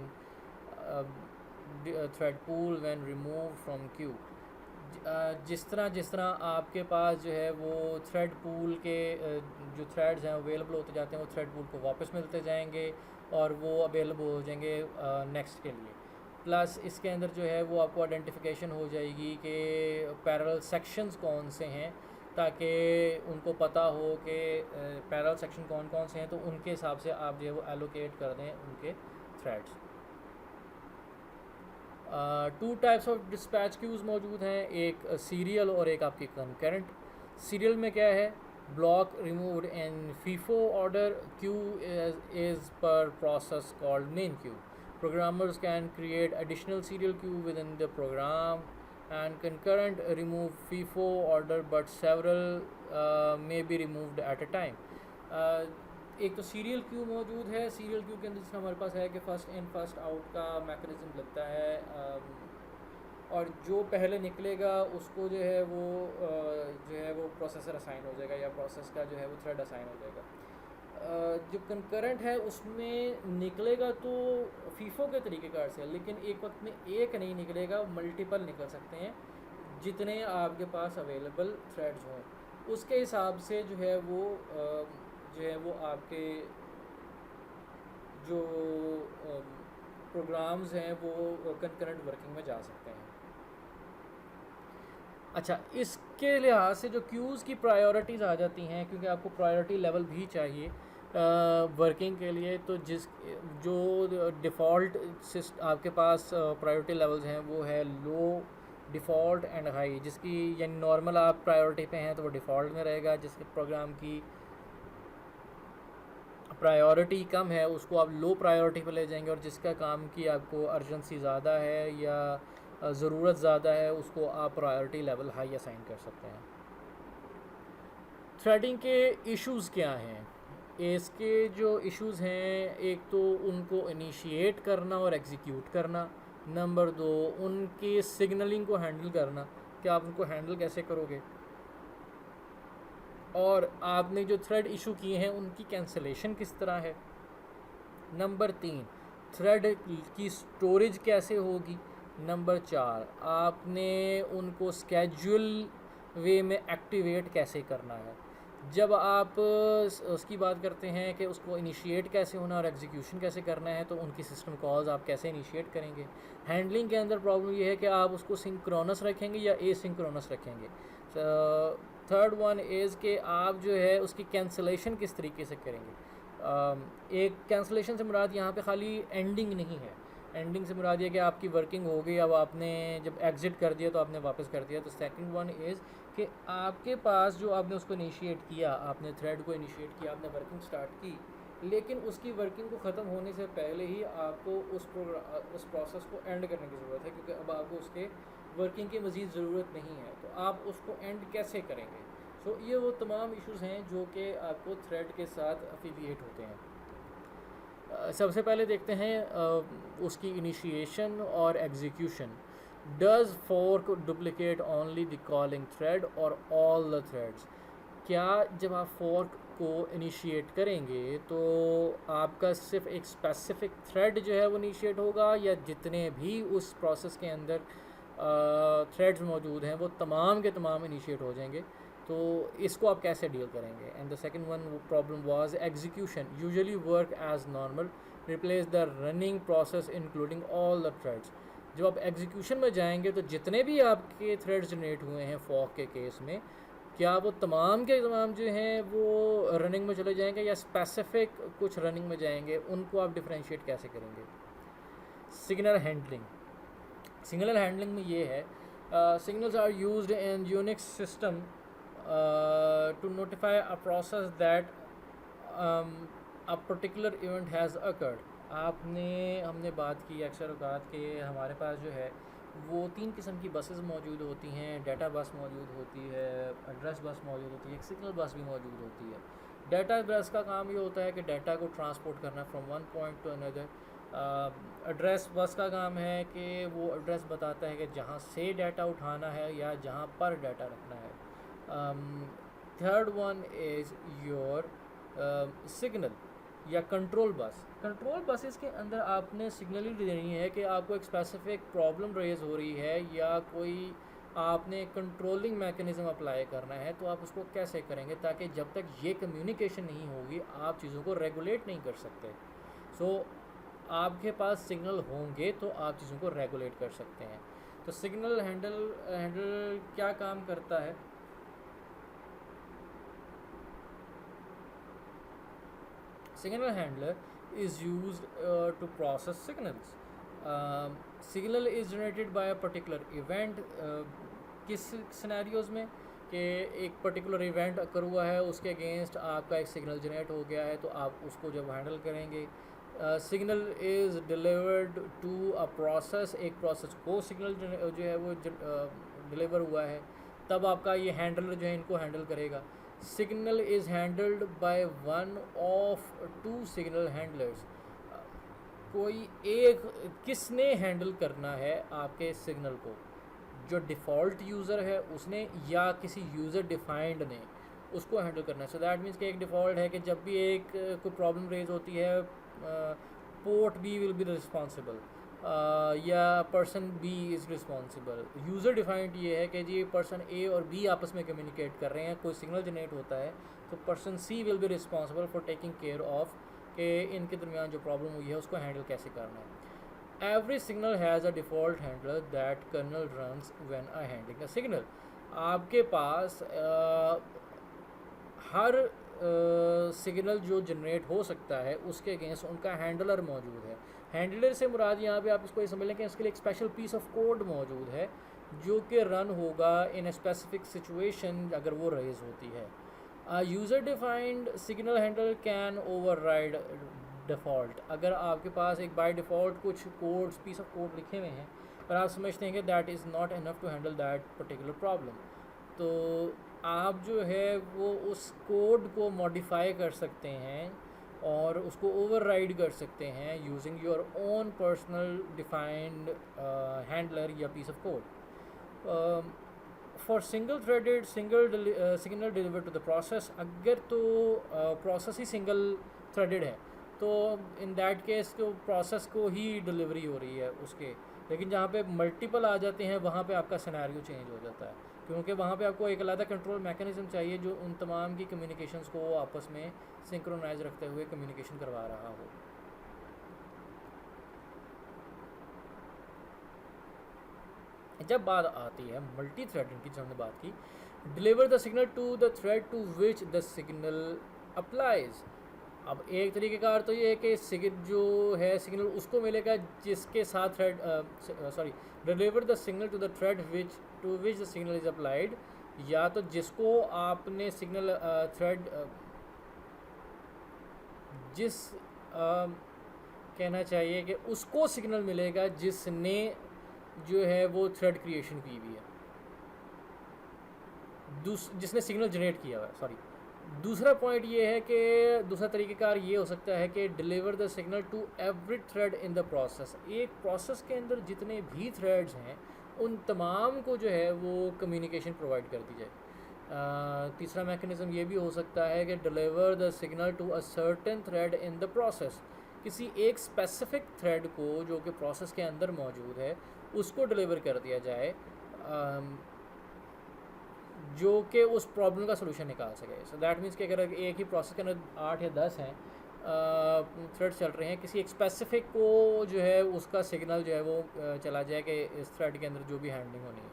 thread pool when removed from queue। जिस तरह आपके पास जो है वो थ्रेड पूल के जो थ्रेड्स हैं अवेलेबल होते जाते हैं, वो थ्रेड पूल को वापस मिलते जाएंगे और वो अवेलेबल हो जाएंगे नेक्स्ट के लिए। प्लस इसके अंदर जो है वो आपको आइडेंटिफिकेशन हो जाएगी कि पैरेलल सेक्शंस कौन से हैं, ताकि उनको पता हो कि पैरेलल सेक्शन कौन कौन से हैं, तो उनके हिसाब से आप जो है वो एलोकेट कर दें उनके threads. Two types of dispatch queues मौजूद हैं, एक सीरियल और एक आपकी कंकरेंट। सीरियल में क्या है, block removed in FIFO order, queue is per process called main queue. Programmers can create additional serial queue within the program, and concurrent remove FIFO order, but several may be removed at a time. एक तो सीरियल क्यू मौजूद है। सीरियल क्यू के अंदर जिसमें हमारे पास है कि फ़र्स्ट इन फर्स्ट आउट का मैकेनिज़्म लगता है, और जो पहले निकलेगा उसको जो है वो प्रोसेसर असाइन हो जाएगा या प्रोसेस का जो है वो थ्रेड असाइन हो जाएगा। जो कंकरेंट है उसमें निकलेगा तो फीफो के तरीक़ेकार से, लेकिन एक वक्त में एक नहीं निकलेगा, मल्टीपल निकल सकते हैं जितने आपके पास अवेलेबल थ्रेड्स हों। उसके हिसाब से जो है वो आपके जो प्रोग्राम्स हैं वो कंकरेंट वर्किंग में जा सकते हैं। अच्छा, इसके लिहाज से जो क्यूज़ की प्रायोरिटीज़ आ जाती हैं, क्योंकि आपको प्रायोरिटी लेवल भी चाहिए वर्किंग के लिए, तो जो डिफ़ॉल्ट आपके पास प्रायोरिटी लेवल्स हैं वो है लो, डिफ़ॉल्ट एंड हाई। जिसकी यानी नॉर्मल आप प्रायोरिटी पे हैं तो वो डिफ़ॉल्ट में रहेगा, जिसके प्रोग्राम की प्रायोरिटी कम है उसको आप लो प्रायोरिटी पे ले जाएंगे, और जिसका काम की आपको अर्जेंसी ज़्यादा है या ज़रूरत ज़्यादा है उसको आप प्रायोरिटी लेवल हाई असाइन कर सकते हैं। थ्रेडिंग के इश्यूज़ क्या हैं? इसके जो इश्यूज़ हैं, एक तो उनको इनिशिएट करना और एग्जीक्यूट करना, नंबर 2 उनकी सिग्नलिंग को हैंडल करना कि आप उनको हैंडल कैसे करोगे, और आपने जो थ्रेड इशू किए हैं उनकी कैंसलेशन किस तरह है, नंबर 3 थ्रेड की स्टोरेज कैसे होगी, नंबर 4 आपने उनको स्केड्यूल वे में एक्टिवेट कैसे करना है। जब आप उसकी बात करते हैं कि उसको इनिशिएट कैसे होना और एग्जीक्यूशन कैसे करना है, तो उनकी सिस्टम कॉल्स आप कैसे इनिशिएट करेंगे। हैंडलिंग के अंदर प्रॉब्लम ये है कि आप उसको सिंक्रोनस रखेंगे या एसिंक्रोनस रखेंगे। थर्ड वन इज़ कि आप जो है उसकी कैंसलेशन किस तरीके से करेंगे। एक कैंसलेशन से मुराद यहाँ पे खाली एंडिंग नहीं है, एंडिंग से मुराद ये कि आपकी वर्किंग हो गई, अब आपने जब एग्ज़िट कर दिया तो आपने वापस कर दिया। तो सेकंड वन इज़ कि आपके पास जो आपने उसको इनिशिएट किया, आपने थ्रेड को इनिशिएट किया, आपने वर्किंग स्टार्ट की, लेकिन उसकी वर्किंग को ख़त्म होने से पहले ही आपको उस प्रोसेस को एंड करने की ज़रूरत है, क्योंकि अब आपको उसके वर्किंग की मज़ीद ज़रूरत नहीं है, तो आप उसको एंड कैसे करेंगे? सो ये वो तमाम इश्यूज़ हैं जो कि आपको थ्रेड के साथ अफिलिएट होते हैं। सबसे पहले देखते हैं उसकी इनिशिएशन और execution. Does fork duplicate only the calling thread और ऑल द थ्रेड्स? क्या जब आप फोर्क को इनिशिएट करेंगे तो आपका सिर्फ एक स्पेसिफिक थ्रेड जो है वो इनिशिएट होगा, या जितने भी उस प्रोसेस के अंदर थ्रेड्स मौजूद हैं वो तमाम के तमाम इनिशिएट हो जाएंगे? तो इसको आप कैसे डील करेंगे? And the second one problem was execution usually work as normal replace the running process including all the threads. जब आप एग्जीक्यूशन में जाएंगे तो जितने भी आपके थ्रेड्स जनरेट हुए हैं फॉक के केस में, क्या वो तमाम के तमाम जो हैं वो रनिंग में चले जाएंगे या स्पेसिफिक कुछ रनिंग में जाएंगे? उनको आप डिफरेंशिएट कैसे करेंगे? Signal handling. सिग्नल हैंडलिंग में ये है, signals are used in Unix system to notify a process that a particular event has occurred. हमने बात की अक्सर औकात के हमारे पास जो है वो 3 किस्म की बसेस मौजूद होती हैं। डाटा बस मौजूद होती है, एड्रेस बस मौजूद होती है, एक सिग्नल बस भी मौजूद होती है। डाटा बस का काम ये होता है कि डाटा को ट्रांसपोर्ट करना from one point two another. Address bus का काम है कि वो एड्रेस बताता है कि जहाँ से डाटा उठाना है या जहाँ पर डाटा रखना है। Third one is your signal या कंट्रोल बस। कंट्रोल बसेस के अंदर आपने सिग्नल ही देनी है कि आपको एक स्पेसिफिक प्रॉब्लम रेज हो रही है या कोई आपने कंट्रोलिंग मैकेनिज़्म अप्लाई करना है, तो आप उसको कैसे करेंगे ताकि जब तक ये कम्युनिकेशन नहीं होगी आप चीज़ों को रेगुलेट नहीं कर सकते। सो आपके पास सिग्नल होंगे तो आप चीज़ों को रेगुलेट कर सकते हैं। तो सिग्नल हैंडल क्या काम करता है? Signal handler is used to process signals. Signal is generated by a particular event. किस सिनेरियोज में कि एक पर्टिकुलर इवेंट अकर हुआ है, उसके अगेंस्ट आपका एक सिग्नल जनरेट हो गया है, तो आप उसको जब हैंडल करेंगे, signal is delivered to a process, एक प्रोसेस को सिग्नल जो है वो डिलीवर हुआ है, तब आपका ये हैंडलर जो है इनको हैंडल करेगा। Signal is handled by one of two signal handlers. कोई एक किसने हैंडल करना है आपके सिग्नल को? जो डिफ़ॉल्ट यूज़र है उसने या किसी यूज़र डिफाइंड ने उसको हैंडल करना है। सो दैट मीन्स कि एक डिफ़ॉल्ट है कि जब भी एक कोई प्रॉब्लम रेज होती है, port B will be responsible या person B is responsible. User defined ये है कि जी पर्सन ए और बी आपस में कम्युनिकेट कर रहे हैं, कोई सिग्नल जनरेट होता है तो person C will be responsible for taking care of कि इनके दरमियान जो प्रॉब्लम हुई है उसको हैंडल कैसे करना है। Every signal has a default handler that kernel runs when I handling a signal. आपके पास हर सिग्नल जो जनरेट हो सकता है उसके अगेंस्ट उनका हैंडलर मौजूद है। हैंडलर से मुराद यहाँ पे आप इसको ये समझ लें कि इसके लिए एक स्पेशल पीस ऑफ कोड मौजूद है जो कि रन होगा इन ए स्पेसिफिक सिचुएशन अगर वो रेज होती है। User defined signal handler can override default. अगर आपके पास एक बाय डिफ़ॉल्ट कुछ कोड्स पीस ऑफ कोड लिखे हुए हैं पर आप समझते हैं कि that is not enough to handle that particular problem, तो आप जो है वो उस कोड को मॉडिफाई कर सकते हैं और उसको ओवरराइड कर सकते हैं using your own personal defined handler या piece of code. For single threaded signal deliver to the process. अगर तो प्रोसेस ही सिंगल थ्रेडेड है तो इन दैट केस तो प्रोसेस को ही डिलीवरी हो रही है उसके, लेकिन जहाँ पे मल्टीपल आ जाते हैं वहाँ पे आपका सिनेरियो चेंज हो जाता है, क्योंकि वहाँ पे आपको एक अलग कंट्रोल मैकेनिज्म चाहिए जो उन तमाम की कम्युनिकेशंस को आपस में सिंक्रोनाइज रखते हुए कम्युनिकेशन करवा रहा हो। जब बात आती है मल्टी थ्रेडिंग की, जो हमने बात की, deliver the signal to the thread to which the signal applies. अब एक तरीके का अर्थ तो ये है कि सिग्नल जो है सिग्नल उसको मिलेगा जिसके साथ thread deliver the signal to the thread which to which the signal is applied, या तो जिसको आपने सिग्नल थ्रेड कहना चाहिए कि उसको सिग्नल मिलेगा जिसने जो है वो थ्रेड क्रिएशन की हुई है, जिसने सिग्नल जनरेट किया हुआ है, सॉरी। दूसरा पॉइंट ये है कि दूसरा तरीक़ेकार ये हो सकता है कि deliver the signal to every thread in the process. एक प्रोसेस के अंदर जितने भी थ्रेड्स हैं उन तमाम को जो है वो कम्युनिकेशन प्रोवाइड कर दी जाए। तीसरा मैकेनिज़्म ये भी हो सकता है कि deliver the signal to a certain thread in the process. किसी एक स्पेसिफिक थ्रेड को जो कि प्रोसेस के अंदर मौजूद है उसको डिलीवर कर दिया जाए, जो कि उस प्रॉब्लम का सलूशन निकाल सके। सो दैट मीन्स कि अगर एक ही प्रोसेस के अंदर 8 या 10 हैं थ्रेड चल रहे हैं, किसी एक स्पेसिफिक को जो है उसका सिग्नल जो है वो चला जाए कि इस थ्रेड के अंदर जो भी हैंडलिंग होनी है।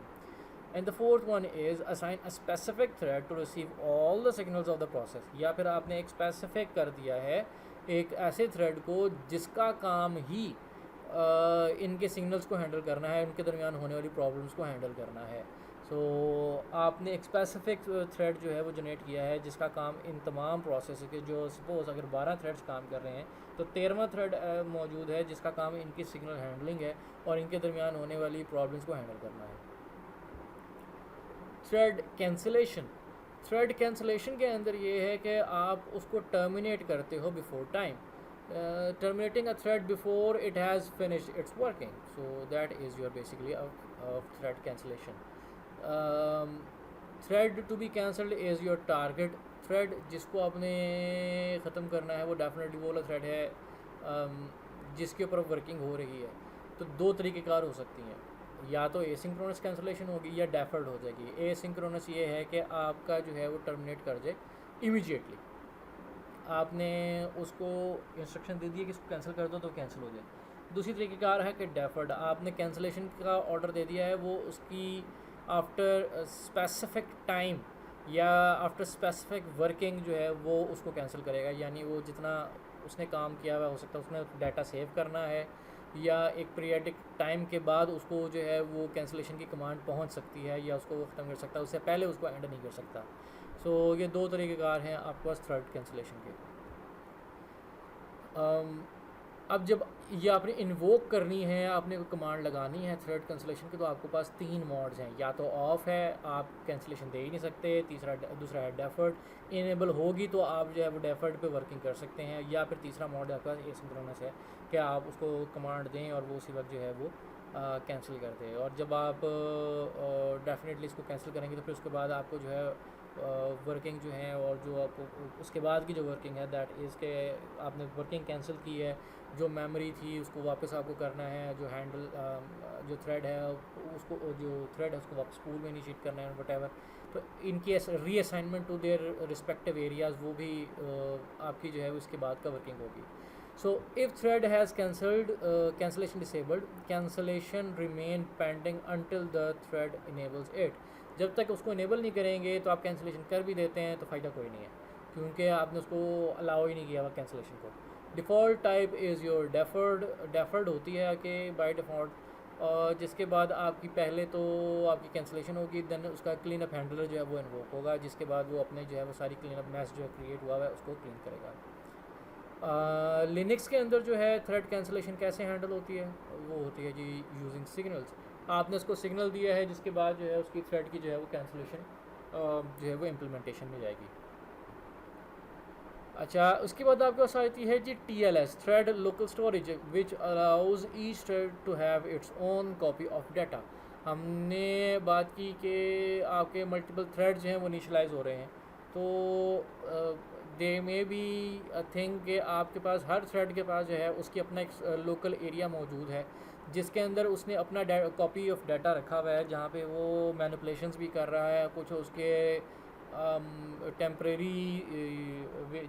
And the fourth one is assign a specific thread to receive all the signals of the process. या फिर आपने एक स्पेसिफिक कर दिया है एक ऐसे थ्रेड को जिसका काम ही इनके सिग्नल्स को हैंडल करना है, उनके दरमियान होने वाली प्रॉब्लम्स को हैंडल करना है। सो आपने एक स्पेसिफिक थ्रेड जो है वो जनरेट किया है जिसका काम इन तमाम प्रोसेस के, जो सपोज़ अगर 12 थ्रेड्स काम कर रहे हैं तो 13वां थ्रेड मौजूद है जिसका काम इनकी सिग्नल हैंडलिंग है और इनके दरमियान होने वाली प्रॉब्लम्स को हैंडल करना है। Thread cancellation. थ्रेड कैंसिलेशन के अंदर ये है कि आप उसको टर्मिनेट करते हो before time, terminating a thread before it has finished its working. So that is your basically a thread cancellation. Thread to be cancelled is your target thread, जिसको आपने ख़त्म करना है वो डेफिनेटली वो वाला थ्रेड है जिसके ऊपर वर्किंग हो रही है। तो दो तरीक़ेकार हो सकती हैं, या तो एसिंक्रोनस कैंसिलेशन होगी या डेफर्ड हो जाएगी। एसिंक्रोनस ये है कि आपका जो है वो टर्मिनेट कर जाए इमीडिएटली, आपने उसको इंस्ट्रक्शन दे दी है कि इसको कैंसिल कर दो तो कैंसिल हो जाए। दूसरी तरीक़ेकार है कि डेफर्ड, आपने कैंसिलेशन का ऑर्डर दे दिया है, वो उसकी आफ्टर स्पेसिफिक टाइम या आफ्टर स्पेसिफिक वर्किंग जो है वो उसको कैंसिल करेगा। यानी वो जितना उसने काम किया हुआ हो सकता है उसने डाटा सेव करना है या एक पीरियडिक टाइम के बाद उसको जो है वो कैंसिलेशन की कमांड पहुंच सकती है या उसको वो ख़त्म कर सकता है, उससे पहले उसको एंड नहीं कर सकता। सो ये दो तरीक़ेकार हैं आपके पास थ्रेड कैंसिलेशन के। अब जब ये आपने इन्वोक करनी है, आपने कोई कमांड लगानी है थ्रेड कैंसिलेशन की, तो आपके पास 3 मोड्स हैं। या तो ऑफ़ है, आप कैंसिलेशन दे ही नहीं सकते, दूसरा है डेफर्ड। इनेबल होगी तो आप जो है वो डेफर्ड पे वर्किंग कर सकते हैं, या फिर तीसरा मोड आपके पास एसिंक्रोनस है कि आप उसको कमांड दें और वो उसी वक्त जो है वो कैंसिल कर दें। और जब आप डेफिनेटली इसको कैंसिल करेंगे तो फिर उसके बाद आपको जो है वर्किंग जो है और जो आपको उसके बाद की जो वर्किंग है दैट इज़ के आपने वर्किंग कैंसिल की है, जो मेमोरी थी उसको वापस आपको करना है, जो हैंडल जो थ्रेड है उसको जो थ्रेड है उसको वापस पूल में इनिशिएट करना है वटेवर। तो इनकी reassignment to their respective areas वो भी आपकी जो है उसके बाद का वर्किंग होगी। So if thread has cancelled cancellation disabled, cancellation remain pending until the thread enables it. जब तक उसको इनेबल नहीं करेंगे तो आप कैंसिलेशन कर भी देते हैं तो फ़ायदा कोई नहीं है, क्योंकि आपने उसको अलाउ ही नहीं किया हुआ कैंसिलेशन को। Default type is your deferred. Deferred होती है कि बाय डिफ़ॉल्ट, जिसके बाद आपकी पहले तो आपकी कैंसिलेशन होगी, देन उसका क्लीन अप हैंडलर जो है वो इन्वोक होगा, जिसके बाद वो अपने जो है वो सारी क्लीन अप मैस जो है क्रिएट हुआ है उसको क्लीन करेगा। लिनक्स के अंदर जो है थ्रेड कैंसिलेशन कैसे हैंडल होती है, वो होती है जी यूजिंग सिग्नल्स। आपने उसको सिग्नल दिया है जिसके बाद जो है उसकी थ्रेड की जो है वो कैंसिलेशन जो है वो इम्प्लीमेंटेशन में जाएगी। अच्छा, उसके बाद आपके पास आती है जी TLS, thread local storage, which allows each thread to have its own copy of data. हमने बात की कि आपके मल्टीपल थ्रेड जो हैं वो इनिशलाइज हो रहे हैं, तो दे मे बी थिंक कि आपके पास हर थ्रेड के पास जो है उसकी अपना एक लोकल एरिया मौजूद है जिसके अंदर उसने अपना कॉपी ऑफ डाटा रखा हुआ है, जहाँ पे वो मैनिपुलेशंस भी कर रहा है, कुछ उसके टेम्प्रेरी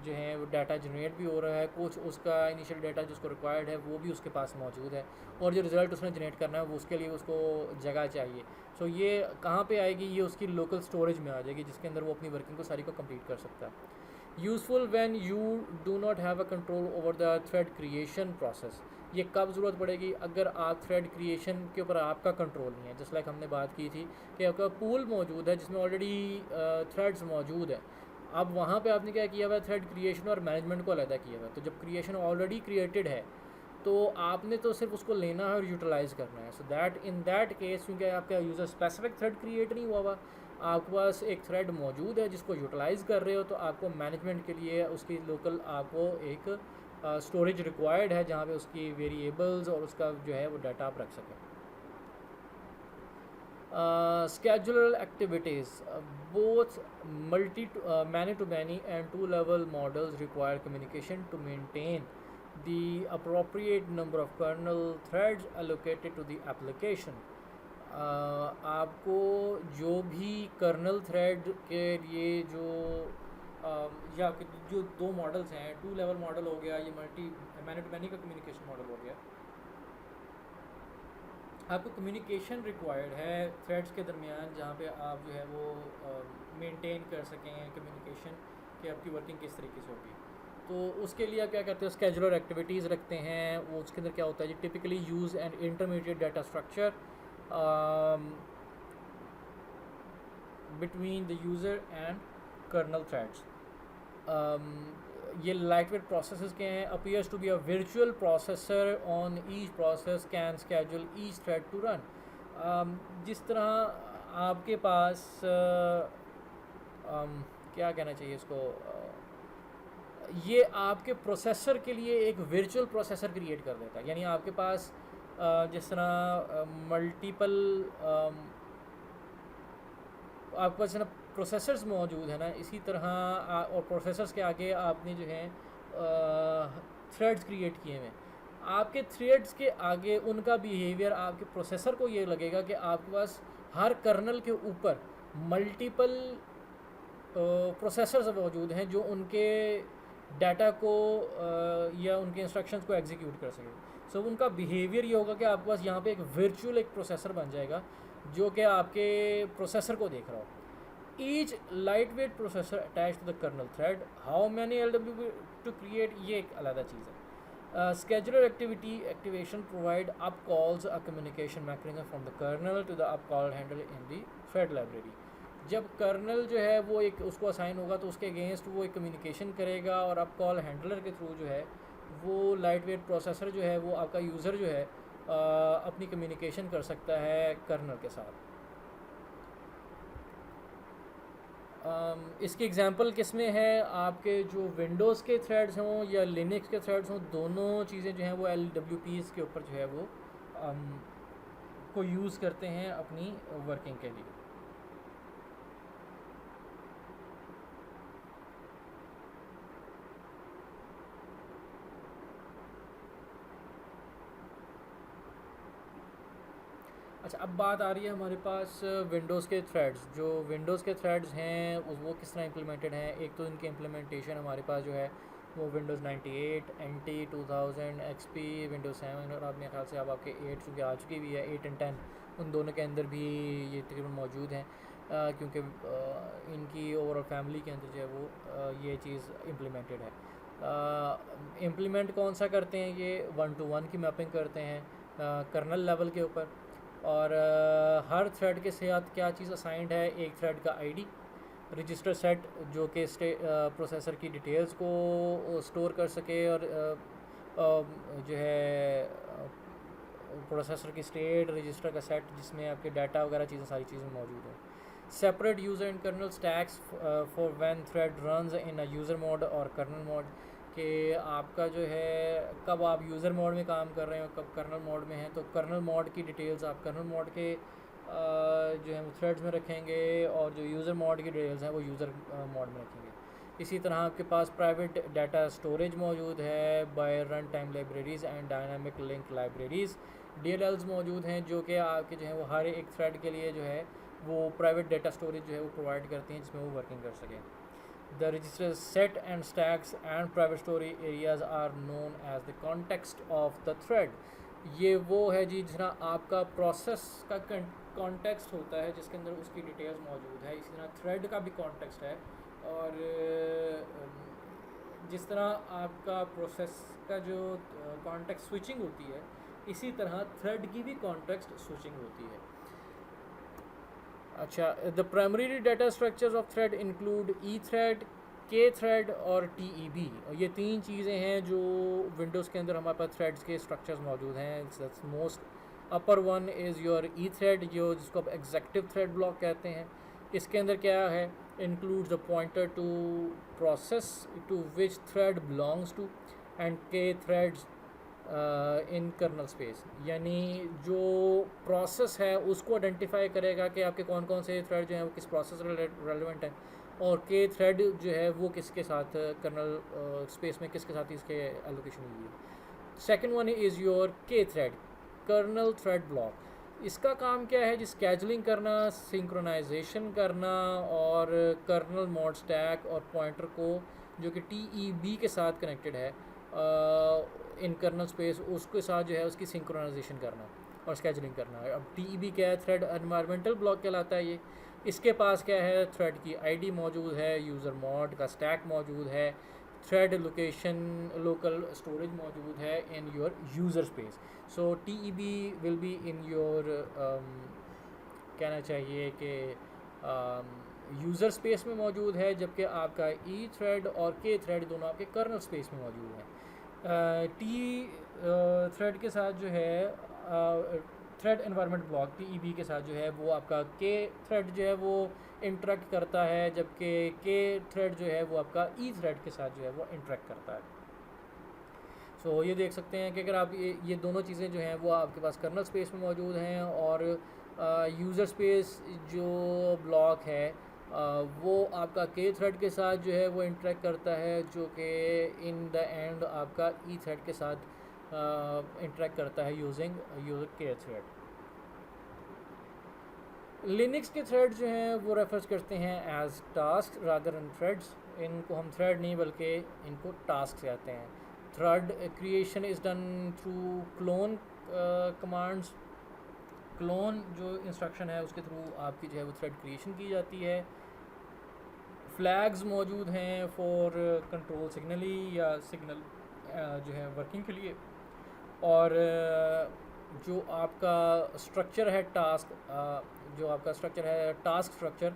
जो है वो डाटा जनरेट भी हो रहा है, कुछ उसका इनिशियल डाटा जिसको रिक्वायर्ड है वो भी उसके पास मौजूद है, और जो रिज़ल्ट उसने जनरेट करना है वो उसके लिए उसको जगह चाहिए। सो ये कहाँ पे आएगी, ये उसकी लोकल स्टोरेज में आ जाएगी जिसके अंदर वो अपनी वर्किंग को सारी को कंप्लीट कर सकता है। Useful when you do not have a control over the thread creation process. ये कब ज़रूरत पड़ेगी, अगर आप थ्रेड क्रिएशन के ऊपर आपका कंट्रोल नहीं है। जैसे लाइक हमने बात की थी कि आपका पूल मौजूद है जिसमें ऑलरेडी थ्रेड्स मौजूद है, अब वहाँ पे आपने क्या किया हुआ है, थ्रेड क्रिएशन और मैनेजमेंट को अलग किया हुआ है। तो जब क्रिएशन ऑलरेडी क्रिएटेड है तो तो आपने तो सिर्फ उसको लेना है और यूटिलाइज़ करना है। So that in that case, क्योंकि आपका यूज़र स्पेसिफिक थ्रेड क्रिएट नहीं हुआ, आपके पास एक थ्रेड मौजूद है जिसको यूटिलाइज़ कर रहे हो, तो आपको मैनेजमेंट के लिए उसकी लोकल आपको एक स्टोरेज रिक्वायर्ड है जहाँ पे उसकी वेरिएबल्स और उसका जो है वो डाटा आप रख सकें। Scheduler activities, both many to many and two level models require communication to maintain the appropriate number of kernel threads allocated to the application. आपको जो भी कर्नल थ्रेड के लिए जो या जो दो मॉडल्स हैं, टू लेवल मॉडल हो गया, ये मैनी टू मैनी का कम्युनिकेशन मॉडल हो गया, आपको कम्युनिकेशन रिक्वायर्ड है थ्रेड्स के दरमियान, जहाँ पे आप जो है वो मेंटेन कर सकें कम्युनिकेशन कि आपकी वर्किंग किस तरीके से होगी। तो उसके लिए आप क्या करते हो, स्केजुलर एक्टिविटीज़ रखते हैं। वो उसके अंदर क्या होता है जी, typically use and intermediate data structure between the user and kernel threads. ये लाइटवेट प्रोसेसेस के हैं। Appears to be a virtual processor on each process can schedule each thread to run. जिस तरह आपके पास क्या कहना चाहिए इसको, ये आपके प्रोसेसर के लिए एक वर्चुअल प्रोसेसर क्रिएट कर देता है। यानी आपके पास जिस तरह मल्टीपल आपके पास ना प्रोसेसर्स मौजूद है ना, इसी तरह और प्रोसेसर्स के आगे आपने जो है थ्रेड्स क्रिएट किए हुए हैं। आपके थ्रेड्स के आगे उनका बिहेवियर आपके प्रोसेसर को ये लगेगा कि आपके पास हर कर्नल के ऊपर मल्टीपल प्रोसेसर्स मौजूद हैं जो उनके डाटा को या उनके इंस्ट्रक्शंस को एग्जीक्यूट कर सकें। सो उनका बिहेवियर ये होगा कि आपके पास यहाँ पे एक वर्चुअल एक प्रोसेसर बन जाएगा जो कि आपके प्रोसेसर को देख रहा हो। Each light weight processor attach to the kernel thread, how many LW to create, ये एक अलग चीज़ है। Scheduler activation provide up calls a communication mechanism from the kernel to the up call handle in the thread library. जब कर्नल जो है वो एक उसको असाइन होगा तो उसके अगेंस्ट वो एक कम्युनिकेशन करेगा और अप कॉल हैंडलर के थ्रू जो है वो लाइट वेट प्रोसेसर जो है वो आपका यूज़र जो है अपनी कम्युनिकेशन कर सकता है कर्नल के साथ। इसकी एग्जांपल किस में है, आपके जो विंडोज़ के थ्रेड्स हों या लिनक्स के थ्रेड्स हों, दोनों चीज़ें जो हैं वो LWPs के ऊपर जो है वो को यूज़ करते हैं अपनी वर्किंग के लिए। अच्छा, अब बात आ रही है हमारे पास विंडोज़ के थ्रेड्स। जो विंडोज़ के थ्रेड्स हैं वो किस तरह इम्प्लीमेंटेड हैं। एक तो इनके इम्प्लीमेंटेशन हमारे पास जो है वो विंडोज़ 98, NT, 2000, XP, विंडोज़ 7 और अब मेरे ख्याल से अब आपके 8 चूँकि आ चुकी भी है, 8 और 10, उन दोनों के अंदर भी ये तकरीबन मौजूद हैं क्योंकि इनकी ओवरऑल फैमिली के अंदर जो है वो ये चीज़ इम्प्लीमेंटेड है। इम्प्लीमेंट कौन सा करते हैं, ये 1-to-1 की मैपिंग करते हैं कर्नल लेवल के ऊपर। और हर थ्रेड के साथ क्या चीज़ असाइंड है, एक थ्रेड का आईडी, रजिस्टर सेट जो कि प्रोसेसर की डिटेल्स को स्टोर कर सके और जो है प्रोसेसर की स्टेट, रजिस्टर का सेट जिसमें आपके डाटा वगैरह चीज़ें सारी चीज़ें मौजूद हैं। Separate user and kernel stacks for when thread runs in a user mode और कर्नल मोड, कि आपका जो है कब आप यूज़र मोड में काम कर रहे हो, कब कर्नल मोड में हैं, तो कर्नल मोड की डिटेल्स आप कर्नल मोड के जो है वो थ्रेड्स में रखेंगे और जो यूज़र मोड की डिटेल्स हैं वो यूज़र मोड में रखेंगे। इसी तरह आपके पास प्राइवेट डाटा स्टोरेज मौजूद है by run time libraries and dynamic link libraries. DLLs मौजूद हैं जो कि आपके जो है वो हर एक थ्रेड के लिए जो है वो प्राइवेट डाटा स्टोरेज जो है वो प्रोवाइड करती हैं जिसमें वो वर्किंग कर सकें। The register set and stacks and private story areas are known as the context of the thread. ये वो है जी जिस तरह आपका प्रोसेस का कॉन्टेक्स्ट होता है जिसके अंदर उसकी डिटेल्स मौजूद है, इसी तरह थ्रेड का भी कॉन्टेक्स्ट है। और जिस तरह आपका प्रोसेस का जो कॉन्टेक्स्ट स्विचिंग होती है, इसी तरह थ्रेड की भी कॉन्टेक्स्ट स्विचिंग होती है। अच्छा, the primary data structures of thread include E thread, के थ्रेड और TEB, ये तीन चीज़ें हैं जो विंडोज़ के अंदर हमारे पास थ्रेड्स के स्ट्रक्चर्स मौजूद हैं। Most upper one is your E thread, जो जिसको आप एग्जेक्टिव थ्रेड ब्लॉक कहते हैं। इसके अंदर क्या है, includes the pointer to process to which thread belongs to and के थ्रेड्स इन कर्नल स्पेस, यानी जो प्रोसेस है उसको आइडेंटिफाई करेगा कि आपके कौन कौन से थ्रेड जो हैं वो किस प्रोसेस रेलिवेंट है, और के थ्रेड जो है वो किसके साथ कर्नल स्पेस में किसके साथ इसके एलोकेशन हुई है। सेकंड वन इज़ योर के थ्रेड कर्नल थ्रेड ब्लॉक। इसका काम क्या है जी, स्केजुलिंग करना, सिंक्रोनाइजेशन करना और कर्नल मोड स्टैक और पॉइंटर को जो कि TEB के साथ कनेक्टेड है इन कर्नल स्पेस, उसके साथ जो है उसकी सिंक्रोनाइजेशन करना और स्केजुलिंग करना है। अब TEB क्या है, थ्रेड एनवायरमेंटल ब्लॉक कहलाता है ये। इसके पास क्या है, थ्रेड की ID मौजूद है, यूज़र मॉड का स्टैक मौजूद है, थ्रेड लोकेशन लोकल स्टोरेज मौजूद है in your user space. So TEB will be in your कहना चाहिए कि यूज़र स्पेस में मौजूद है, जबकि आपका ई थ्रेड और के थ्रेड दोनों आपके कर्नल स्पेस में मौजूद हैं। थ्रेड के साथ जो है थ्रेड एनवायरनमेंट ब्लॉक TEB के साथ जो है वो आपका के थ्रेड जो है वो इंटरेक्ट करता है, जबकि के थ्रेड जो है वो आपका ई थ्रेड के साथ जो है वो इंटरेक्ट करता है। सो ये देख सकते हैं कि अगर आप ये दोनों चीज़ें जो हैं वो आपके पास कर्नल स्पेस में मौजूद हैं, और यूज़र स्पेस जो ब्लॉक है वो आपका के थ्रेड के साथ जो है वो इंटरेक्ट करता है, जो कि इन द एंड आपका ई थ्रेड के साथ इंटरेक्ट करता है यूजिंग यूज़र के थ्रेड। लिनक्स के थ्रेड जो हैं वो रेफर्स करते हैं as task rather than threads. इनको हम थ्रेड नहीं बल्कि इनको टास्क कहते हैं। Thread creation is done through clone commands. Clone जो इंस्ट्रक्शन है उसके थ्रू आपकी जो है वो थ्रेड क्रिएशन की जाती है। फ्लैग्स मौजूद हैं फॉर कंट्रोल सिग्नली या सिग्नल जो है वर्किंग के लिए, और जो आपका स्ट्रक्चर है टास्क, जो आपका स्ट्रक्चर है टास्क स्ट्रक्चर,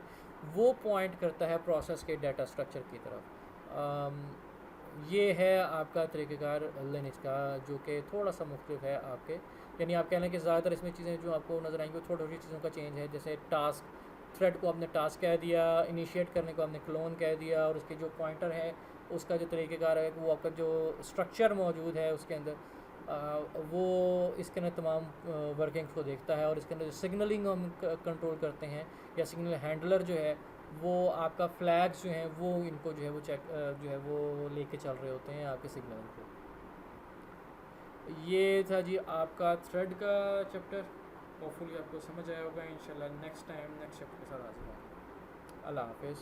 वो पॉइंट करता है प्रोसेस के डाटा स्ट्रक्चर की तरफ। ये है आपका तरीक़ेकार लिनक्स का, जो कि थोड़ा सा मुख्तलिफ है आपके, यानी आप कह लें कि ज़्यादातर इसमें चीज़ें जो आपको नज़र आएंगी वो थोड़ी थोड़ी चीज़ों का चेंज है। जैसे टास्क थ्रेड को आपने टास्क कह दिया, इनिशिएट करने को आपने क्लोन कह दिया, और उसके जो पॉइंटर है उसका जो तरीक़ेकार है वो आपका जो स्ट्रक्चर मौजूद है उसके अंदर वो इसके अंदर तमाम वर्किंग्स को देखता है, और इसके अंदर जो सिग्नलिंग हम कंट्रोल करते हैं या सिग्नल हैंडलर जो है वो आपका फ्लैग्स जो हैं वो इनको जो है वो चेक जो है वो लेके चल रहे होते हैं आपके सिग्नलिंग को। ये था जी आपका थ्रेड का चैप्टर। होपफुली आपको समझ आया होगा। इंशाल्लाह नेक्स्ट टाइम नेक्स्ट चैप्टर के साथ हाजिर होंगे। अल्लाह हाफिज़।